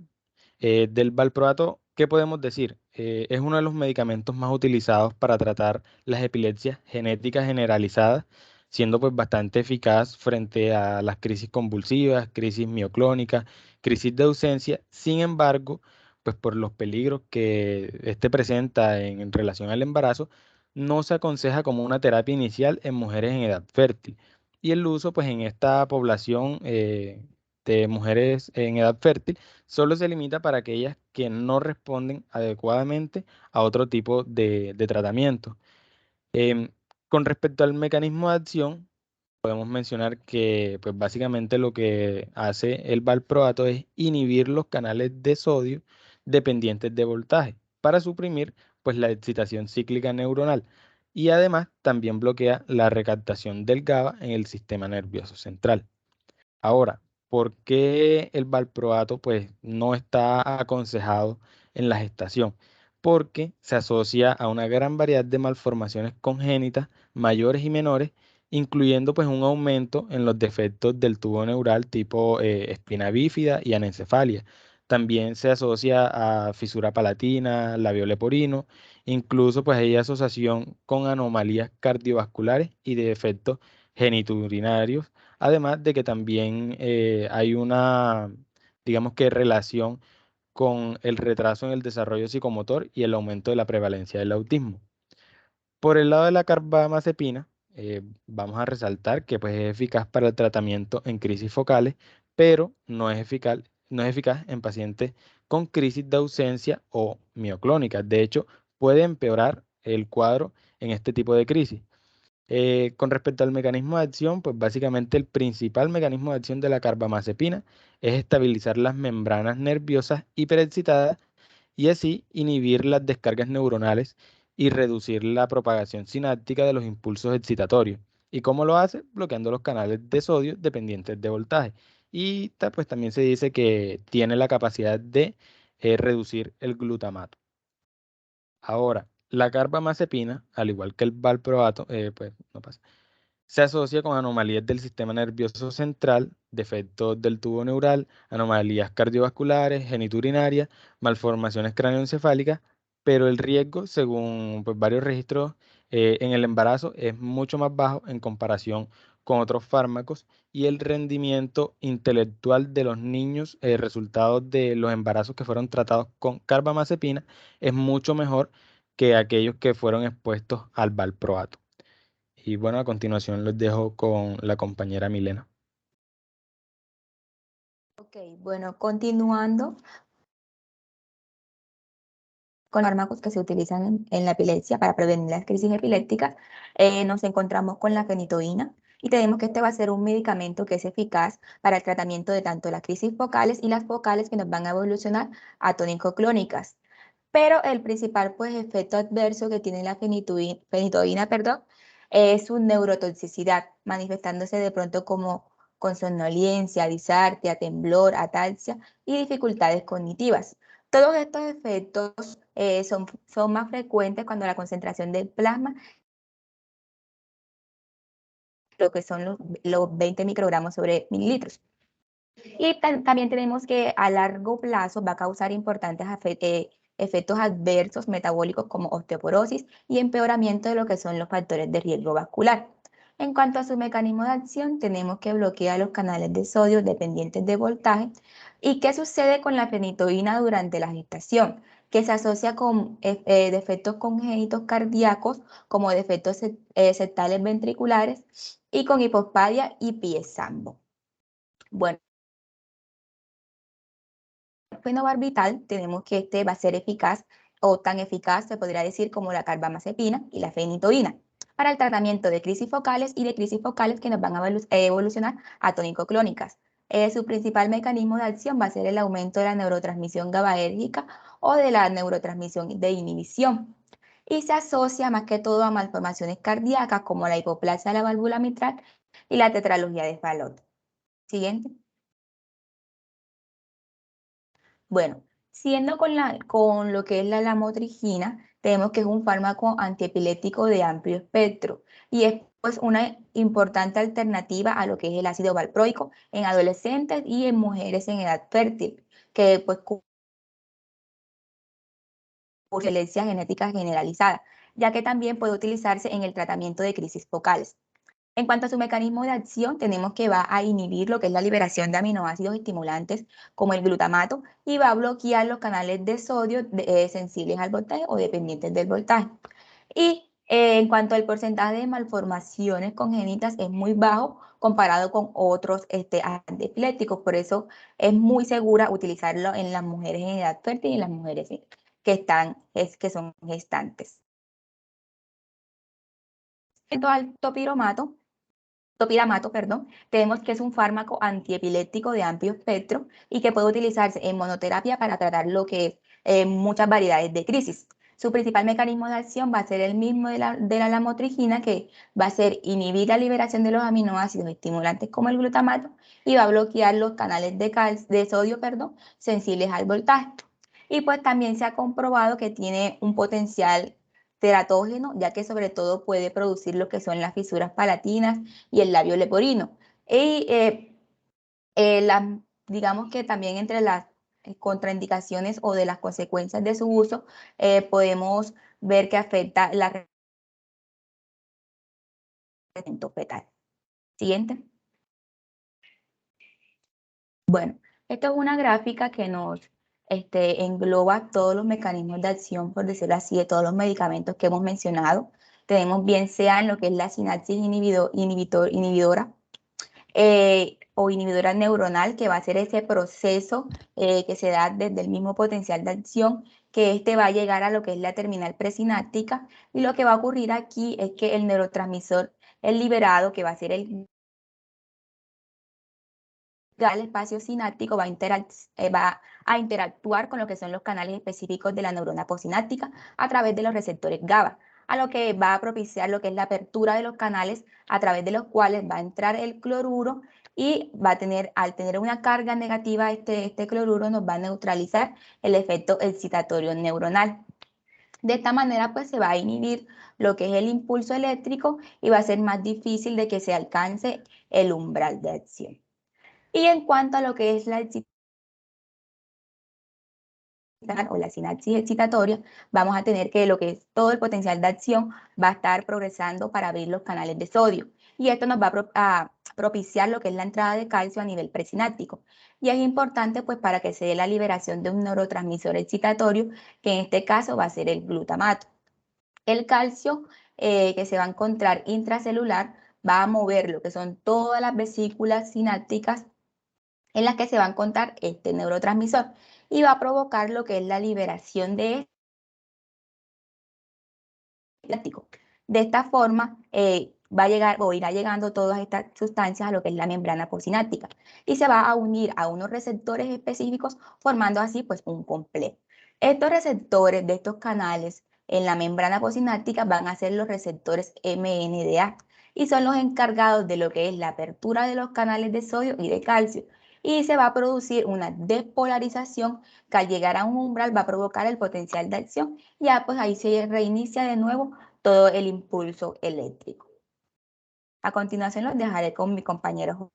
Del valproato, ¿qué podemos decir? Es uno de los medicamentos más utilizados para tratar las epilepsias genéticas generalizadas, siendo pues bastante eficaz frente a las crisis convulsivas, crisis mioclónicas, crisis de ausencia. Sin embargo, pues por los peligros que este presenta en relación al embarazo, no se aconseja como una terapia inicial en mujeres en edad fértil. Y el uso, pues en esta población de mujeres en edad fértil, solo se limita para aquellas que no responden adecuadamente a otro tipo de tratamiento. Em, con respecto al mecanismo de acción, podemos mencionar que pues básicamente lo que hace el valproato es inhibir los canales de sodio dependientes de voltaje para suprimir pues la excitación cíclica neuronal y además también bloquea la recaptación del GABA en el sistema nervioso central. Ahora, ¿por qué el valproato pues no está aconsejado en la gestación? Porque se asocia a una gran variedad de malformaciones congénitas, mayores y menores, incluyendo pues un aumento en los defectos del tubo neural tipo espina bífida y anencefalia. También se asocia a fisura palatina, labio leporino, incluso pues hay asociación con anomalías cardiovasculares y de defectos geniturinarios. Además de que también hay una, digamos que relación con el retraso en el desarrollo psicomotor y el aumento de la prevalencia del autismo. Por el lado de la carbamazepina, vamos a resaltar que pues, es eficaz para el tratamiento en crisis focales, pero no es eficaz en pacientes con crisis de ausencia o mioclónicas. De hecho, puede empeorar el cuadro en este tipo de crisis. Con respecto al mecanismo de acción, pues básicamente el principal mecanismo de acción de la carbamazepina es estabilizar las membranas nerviosas hiperexcitadas y así inhibir las descargas neuronales y reducir la propagación sináptica de los impulsos excitatorios. ¿Y cómo lo hace? Bloqueando los canales de sodio dependientes de voltaje. Y pues también se dice que tiene la capacidad de reducir el glutamato. Ahora, la carbamazepina, al igual que el valproato, pues no pasa, se asocia con anomalías del sistema nervioso central, defectos del tubo neural, anomalías cardiovasculares, geniturinarias, malformaciones cráneoencefálicas, pero el riesgo, según pues, varios registros en el embarazo, es mucho más bajo en comparación con otros fármacos y el rendimiento intelectual de los niños, resultados de los embarazos que fueron tratados con carbamazepina, es mucho mejor que aquellos que fueron expuestos al valproato. Y bueno, a continuación los dejo con la compañera Milena.
Ok, bueno, continuando con los fármacos que se utilizan en la epilepsia para prevenir las crisis epilépticas, nos encontramos con la fenitoína y tenemos que este va a ser un medicamento que es eficaz para el tratamiento de tanto las crisis focales y las focales que nos van a evolucionar a tónico-clónicas. Pero el principal pues, efecto adverso que tiene la fenitoína, es su neurotoxicidad, manifestándose de pronto como con somnolencia, disartria, temblor, ataxia y dificultades cognitivas. Todos estos efectos son más frecuentes cuando la concentración del plasma, lo que son los 20 microgramos sobre mililitros. Y también tenemos que a largo plazo va a causar importantes efectos adversos metabólicos como osteoporosis y empeoramiento de lo que son los factores de riesgo vascular. En cuanto a su mecanismo de acción, tenemos que bloquear los canales de sodio dependientes de voltaje. ¿Y qué sucede con la fenitoína durante la gestación? Que se asocia con defectos congénitos cardíacos como defectos septales ventriculares y con hipospadia y piesambo. Bueno, fenobarbital, tenemos que este va a ser eficaz o tan eficaz, se podría decir, como la carbamazepina y la fenitoína para el tratamiento de crisis focales y de crisis focales que nos van a evolucionar a tónico-clónicas. Su principal mecanismo de acción va a ser el aumento de la neurotransmisión GABAérgica o de la neurotransmisión de inhibición y se asocia más que todo a malformaciones cardíacas como la hipoplasia de la válvula mitral y la tetralogía de Fallot. Siguiente. Bueno, siendo con lo que es la lamotrigina, tenemos que es un fármaco antiepiléptico de amplio espectro y es pues una importante alternativa a lo que es el ácido valproico en adolescentes y en mujeres en edad fértil, que pues por herencia genética generalizada, ya que también puede utilizarse en el tratamiento de crisis focales. En cuanto a su mecanismo de acción, tenemos que va a inhibir lo que es la liberación de aminoácidos estimulantes como el glutamato y va a bloquear los canales de sodio sensibles al voltaje o dependientes del voltaje. Y en cuanto al porcentaje de malformaciones congénitas es muy bajo comparado con otros antiepilépticos, por eso es muy segura utilizarlo en las mujeres en edad fértil y en las mujeres que son gestantes. En cuanto al topiramato, tenemos que es un fármaco antiepiléptico de amplio espectro y que puede utilizarse en monoterapia para tratar lo que es muchas variedades de crisis. Su principal mecanismo de acción va a ser el mismo de la lamotrigina, que va a ser inhibir la liberación de los aminoácidos estimulantes como el glutamato y va a bloquear los canales de sodio, sensibles al voltaje. Y pues también se ha comprobado que tiene un potencial teratógeno, ya que sobre todo puede producir lo que son las fisuras palatinas y el labio leporino. Y digamos que también entre las contraindicaciones o de las consecuencias de su uso, podemos ver que afecta la rendimiento fetal. Siguiente. Bueno, esto es una gráfica que nos engloba todos los mecanismos de acción, por decirlo así, de todos los medicamentos que hemos mencionado. Tenemos bien sea en lo que es la sinapsis inhibidora o inhibidora neuronal, que va a ser ese proceso que se da desde el mismo potencial de acción, que va a llegar a lo que es la terminal presináptica, y lo que va a ocurrir aquí es que el neurotransmisor, el liberado, que va a ser el espacio sináptico, va a interactuar con lo que son los canales específicos de la neurona postsináptica a través de los receptores GABA, a lo que va a propiciar lo que es la apertura de los canales a través de los cuales va a entrar el cloruro y al tener una carga negativa, este cloruro nos va a neutralizar el efecto excitatorio neuronal. De esta manera, pues se va a inhibir lo que es el impulso eléctrico y va a ser más difícil de que se alcance el umbral de acción. Y en cuanto a lo que es la o la sinapsis excitatoria, vamos a tener que lo que es todo el potencial de acción va a estar progresando para abrir los canales de sodio. Y esto nos va a propiciar lo que es la entrada de calcio a nivel presináptico. Y es importante pues para que se dé la liberación de un neurotransmisor excitatorio, que en este caso va a ser el glutamato. El calcio que se va a encontrar intracelular va a mover lo que son todas las vesículas sinápticas en las que se va a encontrar este neurotransmisor y va a provocar lo que es la liberación de De esta forma, va a llegar o irá llegando todas estas sustancias a lo que es la membrana postsináptica y se va a unir a unos receptores específicos, formando así pues un complejo. Estos receptores de estos canales en la membrana postsináptica van a ser los receptores MNDA y son los encargados de lo que es la apertura de los canales de sodio y de calcio. Y se va a producir una despolarización que al llegar a un umbral va a provocar el potencial de acción y ya pues ahí se reinicia de nuevo todo el impulso eléctrico. A continuación los dejaré con mi compañero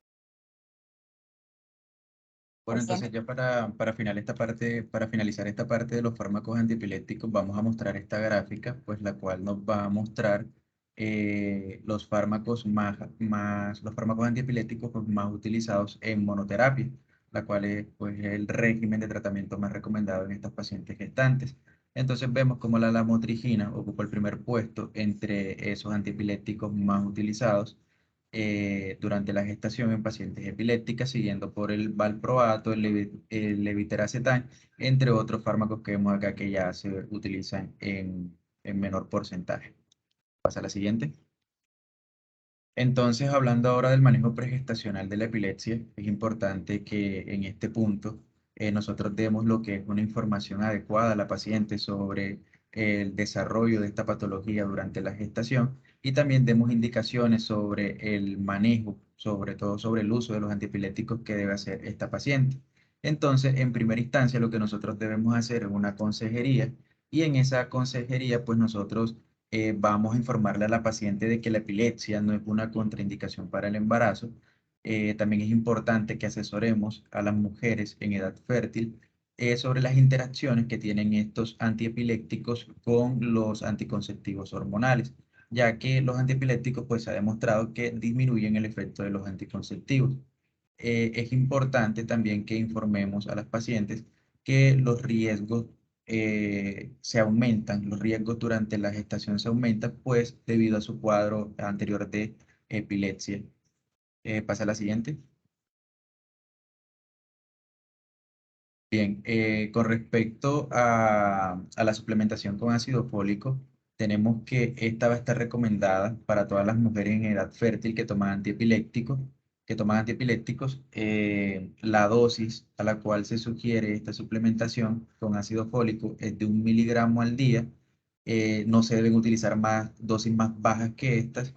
Bueno, entonces ya para finalizar esta parte de los fármacos antiepilépticos, vamos a mostrar esta gráfica, pues la cual nos va a mostrar los fármacos los fármacos antiepilépticos pues, más utilizados en monoterapia, la cual es pues, el régimen de tratamiento más recomendado en estas pacientes gestantes. Entonces vemos como la lamotrigina ocupa el primer puesto entre esos antiepilépticos más utilizados durante la gestación en pacientes epilépticas, siguiendo por el valproato, el levetiracetam, entre otros fármacos que vemos acá que ya se utilizan en menor porcentaje. Pasa a la siguiente. Entonces, hablando ahora del manejo pregestacional de la epilepsia, es importante que en este punto nosotros demos lo que es una información adecuada a la paciente sobre el desarrollo de esta patología durante la gestación y también demos indicaciones sobre el manejo, sobre todo sobre el uso de los antiepilépticos que debe hacer esta paciente. Entonces, en primera instancia, lo que nosotros debemos hacer es una consejería y en esa consejería, pues nosotros vamos a informarle a la paciente de que la epilepsia no es una contraindicación para el embarazo. También es importante que asesoremos a las mujeres en edad fértil sobre las interacciones que tienen estos antiepilépticos con los anticonceptivos hormonales, ya que los antiepilépticos pues se ha demostrado que disminuyen el efecto de los anticonceptivos. Es importante también que informemos a las pacientes que los riesgos se aumentan, los riesgos durante la gestación se aumentan, pues debido a su cuadro anterior de epilepsia. Pasa a la siguiente. Bien, con respecto a la suplementación con ácido fólico, tenemos que esta va a estar recomendada para todas las mujeres en edad fértil que toman antiepilépticos. La dosis a la cual se sugiere esta suplementación con ácido fólico es de 1 miligramo al día. No se deben utilizar dosis más bajas que estas.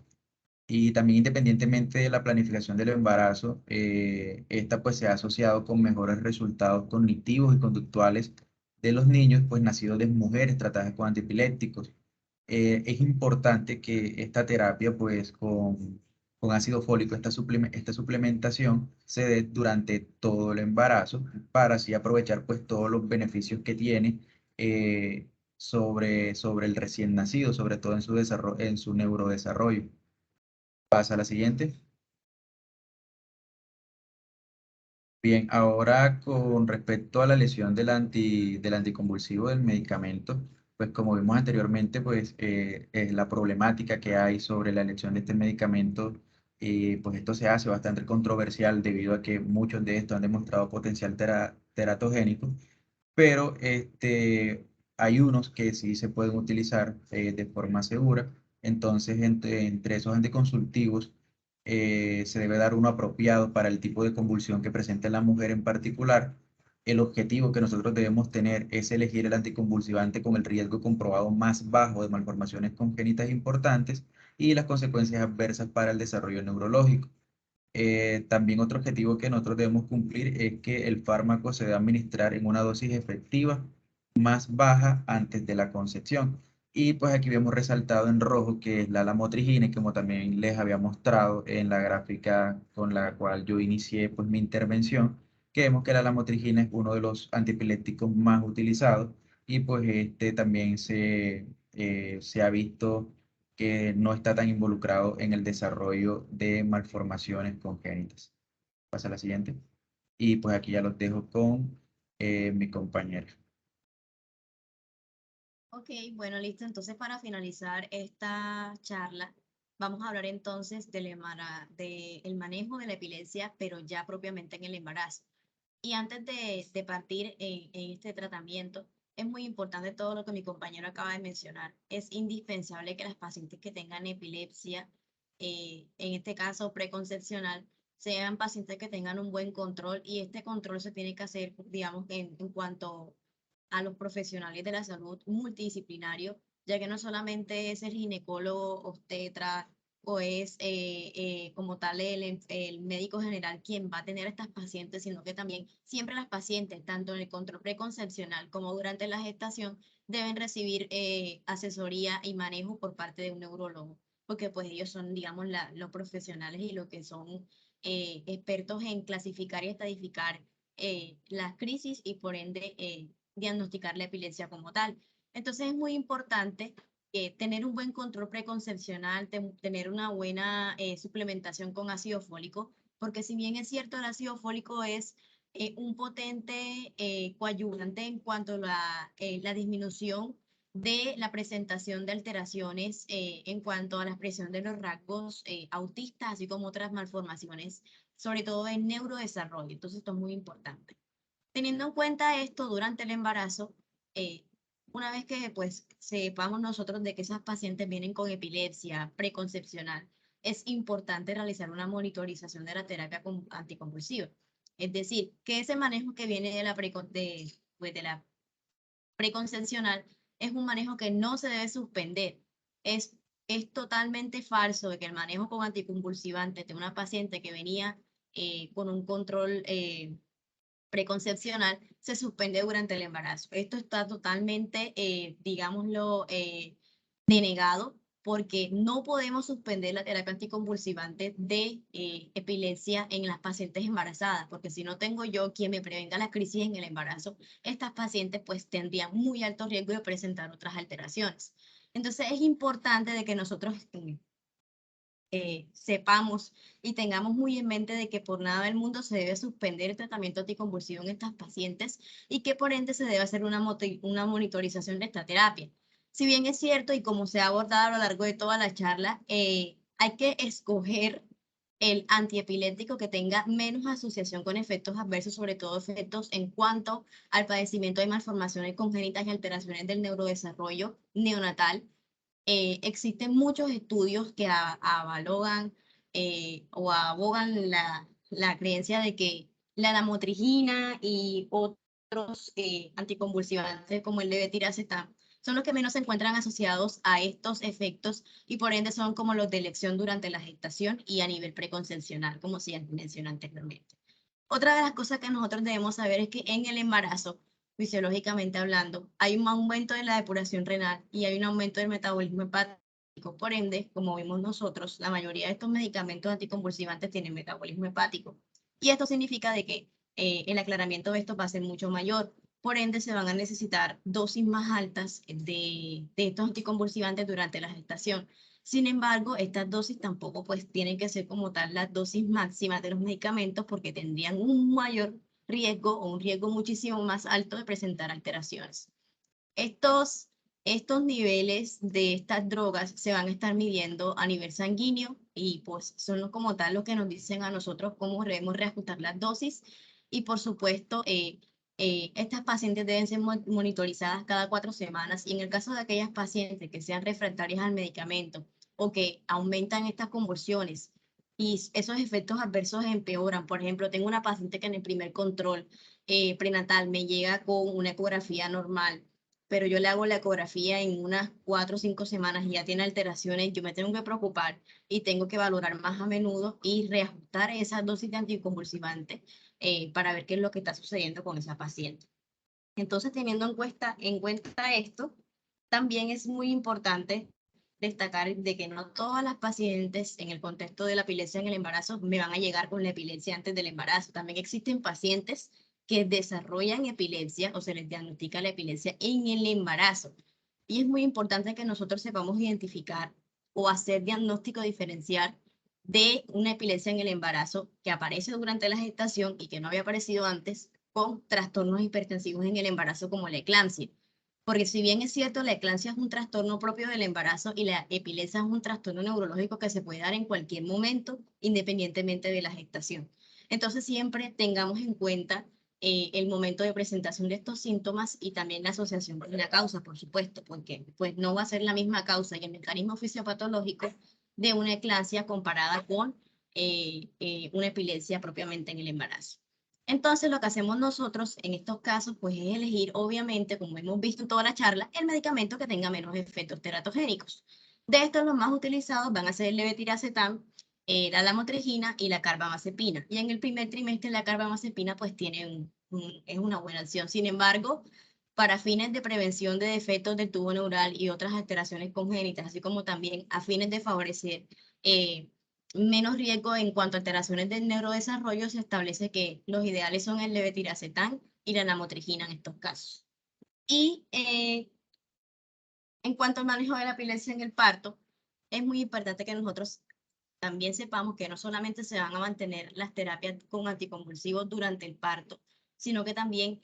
Y también independientemente de la planificación del embarazo, esta pues se ha asociado con mejores resultados cognitivos y conductuales de los niños pues nacidos de mujeres tratadas con antiepilépticos. Es importante que esta terapia pues con ácido fólico, esta suplementación se dé durante todo el embarazo para así aprovechar pues todos los beneficios que tiene sobre el recién nacido, sobre todo en su desarrollo, en su neurodesarrollo. Pasa a la siguiente. Bien, ahora con respecto a la lesión del anticonvulsivo del medicamento, pues como vimos anteriormente, pues la problemática que hay sobre la elección de este medicamento, pues esto se hace bastante controversial debido a que muchos de estos han demostrado potencial teratogénico, pero hay unos que sí se pueden utilizar de forma segura. Entonces, entre esos anticonsultivos, se debe dar uno apropiado para el tipo de convulsión que presenta la mujer en particular. El objetivo que nosotros debemos tener es elegir el anticonvulsivante con el riesgo comprobado más bajo de malformaciones congénitas importantes y las consecuencias adversas para el desarrollo neurológico. También otro objetivo que nosotros debemos cumplir es que el fármaco se debe administrar en una dosis efectiva más baja antes de la concepción. Y pues aquí vemos resaltado en rojo que es la lamotrigina, como también les había mostrado en la gráfica con la cual yo inicié pues mi intervención, que vemos que la lamotrigina es uno de los antiepilépticos más utilizados y pues este también se ha visto que no está tan involucrado en el desarrollo de malformaciones congénitas. Pasa a la siguiente. Y pues aquí ya los dejo con mi compañera.
Ok, bueno, listo. Entonces, para finalizar esta charla, vamos a hablar entonces del manejo de la epilepsia, pero ya propiamente en el embarazo. Y antes de partir en este tratamiento, es muy importante todo lo que mi compañero acaba de mencionar. Es indispensable que las pacientes que tengan epilepsia, en este caso preconcepcional, sean pacientes que tengan un buen control y este control se tiene que hacer, digamos, en cuanto a los profesionales de la salud multidisciplinario, ya que no solamente es el ginecólogo, obstetra o es como tal el médico general quien va a tener a estas pacientes, sino que también siempre las pacientes, tanto en el control preconcepcional como durante la gestación, deben recibir asesoría y manejo por parte de un neurólogo, porque pues ellos son, digamos, los profesionales y los que son expertos en clasificar y estadificar las crisis y por ende diagnosticar la epilepsia como tal. Entonces es muy importante tener un buen control preconcepcional, tener una buena suplementación con ácido fólico, porque si bien es cierto el ácido fólico es un potente coadyuvante en cuanto a la disminución de la presentación de alteraciones en cuanto a la expresión de los rasgos autistas, así como otras malformaciones, sobre todo en neurodesarrollo. Entonces esto es muy importante. Teniendo en cuenta esto durante el embarazo, una vez que pues sepamos nosotros de que esas pacientes vienen con epilepsia preconcepcional, es importante realizar una monitorización de la terapia anticonvulsiva. Es decir, que ese manejo que viene de la preconcepcional es un manejo que no se debe suspender. Es totalmente falso de que el manejo con anticonvulsivantes de una paciente que venía con un control preconcepcional se suspende durante el embarazo. Esto está totalmente, digámoslo, denegado, porque no podemos suspender la terapia anticonvulsivante de epilepsia en las pacientes embarazadas, porque si no tengo yo quien me prevenga la crisis en el embarazo, estas pacientes pues tendrían muy alto riesgo de presentar otras alteraciones. Entonces es importante de que nosotros sepamos y tengamos muy en mente de que por nada del mundo se debe suspender el tratamiento anticonvulsivo en estas pacientes y que por ende se debe hacer una monitorización de esta terapia. Si bien es cierto y como se ha abordado a lo largo de toda la charla, hay que escoger el antiepiléptico que tenga menos asociación con efectos adversos, sobre todo efectos en cuanto al padecimiento de malformaciones congénitas y alteraciones del neurodesarrollo neonatal. Existen muchos estudios que avalogan o abogan la creencia de que la lamotrigina y otros anticonvulsivantes como el levetiracetam son los que menos se encuentran asociados a estos efectos y por ende son como los de elección durante la gestación y a nivel preconcepcional, como se mencionó anteriormente. Otra de las cosas que nosotros debemos saber es que en el embarazo, fisiológicamente hablando, hay un aumento de la depuración renal y hay un aumento del metabolismo hepático. Por ende, como vimos nosotros, la mayoría de estos medicamentos anticonvulsivantes tienen metabolismo hepático. Y esto significa de que el aclaramiento de esto va a ser mucho mayor. Por ende, se van a necesitar dosis más altas de estos anticonvulsivantes durante la gestación. Sin embargo, estas dosis tampoco pues tienen que ser como tal las dosis máximas de los medicamentos porque tendrían un mayor riesgo o un riesgo muchísimo más alto de presentar alteraciones. Estos niveles de estas drogas se van a estar midiendo a nivel sanguíneo y pues son como tal los que nos dicen a nosotros cómo debemos reajustar las dosis y por supuesto estas pacientes deben ser monitorizadas cada 4 semanas y en el caso de aquellas pacientes que sean refractarias al medicamento o que aumentan estas convulsiones y esos efectos adversos empeoran. Por ejemplo, tengo una paciente que en el primer control prenatal me llega con una ecografía normal, pero yo le hago la ecografía en unas 4 o 5 semanas y ya tiene alteraciones, yo me tengo que preocupar y tengo que valorar más a menudo y reajustar esas dosis de anticonvulsivantes para ver qué es lo que está sucediendo con esa paciente. Entonces, teniendo en cuenta esto, también es muy importante destacar de que no todas las pacientes en el contexto de la epilepsia en el embarazo me van a llegar con la epilepsia antes del embarazo. También existen pacientes que desarrollan epilepsia o se les diagnostica la epilepsia en el embarazo. Y es muy importante que nosotros sepamos identificar o hacer diagnóstico diferencial de una epilepsia en el embarazo que aparece durante la gestación y que no había aparecido antes con trastornos hipertensivos en el embarazo como la eclampsia. Porque si bien es cierto, la eclampsia es un trastorno propio del embarazo y la epilepsia es un trastorno neurológico que se puede dar en cualquier momento, independientemente de la gestación. Entonces siempre tengamos en cuenta el momento de presentación de estos síntomas y también la asociación con la causa, por supuesto, porque pues no va a ser la misma causa y el mecanismo fisiopatológico de una eclampsia comparada con una epilepsia propiamente en el embarazo. Entonces, lo que hacemos nosotros en estos casos, pues es elegir, obviamente, como hemos visto en toda la charla, el medicamento que tenga menos efectos teratogénicos. De estos, los más utilizados van a ser el levetiracetam, la lamotrigina y la carbamazepina. Y en el primer trimestre, la carbamazepina, pues tiene es una buena opción. Sin embargo, para fines de prevención de defectos del tubo neural y otras alteraciones congénitas, así como también a fines de favorecer menos riesgo en cuanto a alteraciones del neurodesarrollo, se establece que los ideales son el levetiracetam y la lamotrigina en estos casos. Y en cuanto al manejo de la epilepsia en el parto, es muy importante que nosotros también sepamos que no solamente se van a mantener las terapias con anticonvulsivos durante el parto, sino que también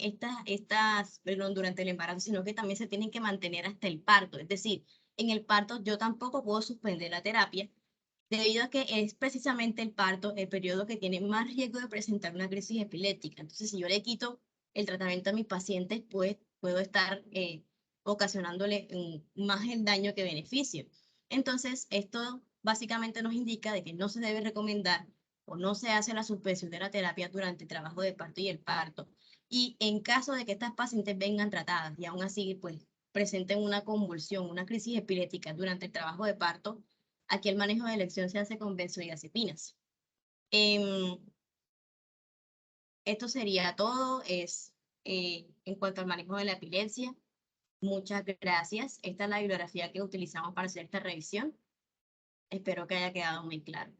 durante el embarazo, sino que también se tienen que mantener hasta el parto. Es decir, en el parto yo tampoco puedo suspender la terapia, debido a que es precisamente el parto el periodo que tiene más riesgo de presentar una crisis epiléptica. Entonces, si yo le quito el tratamiento a mis pacientes, pues puedo estar ocasionándole más el daño que beneficio. Entonces, esto básicamente nos indica de que no se debe recomendar o no se hace la suspensión de la terapia durante el trabajo de parto y el parto. Y en caso de que estas pacientes vengan tratadas y aún así pues presenten una convulsión, una crisis epiléptica durante el trabajo de parto, aquí el manejo de elección se hace con benzodiazepinas. Esto sería todo en cuanto al manejo de la epilepsia. Muchas gracias. Esta es la bibliografía que utilizamos para hacer esta revisión. Espero que haya quedado muy claro.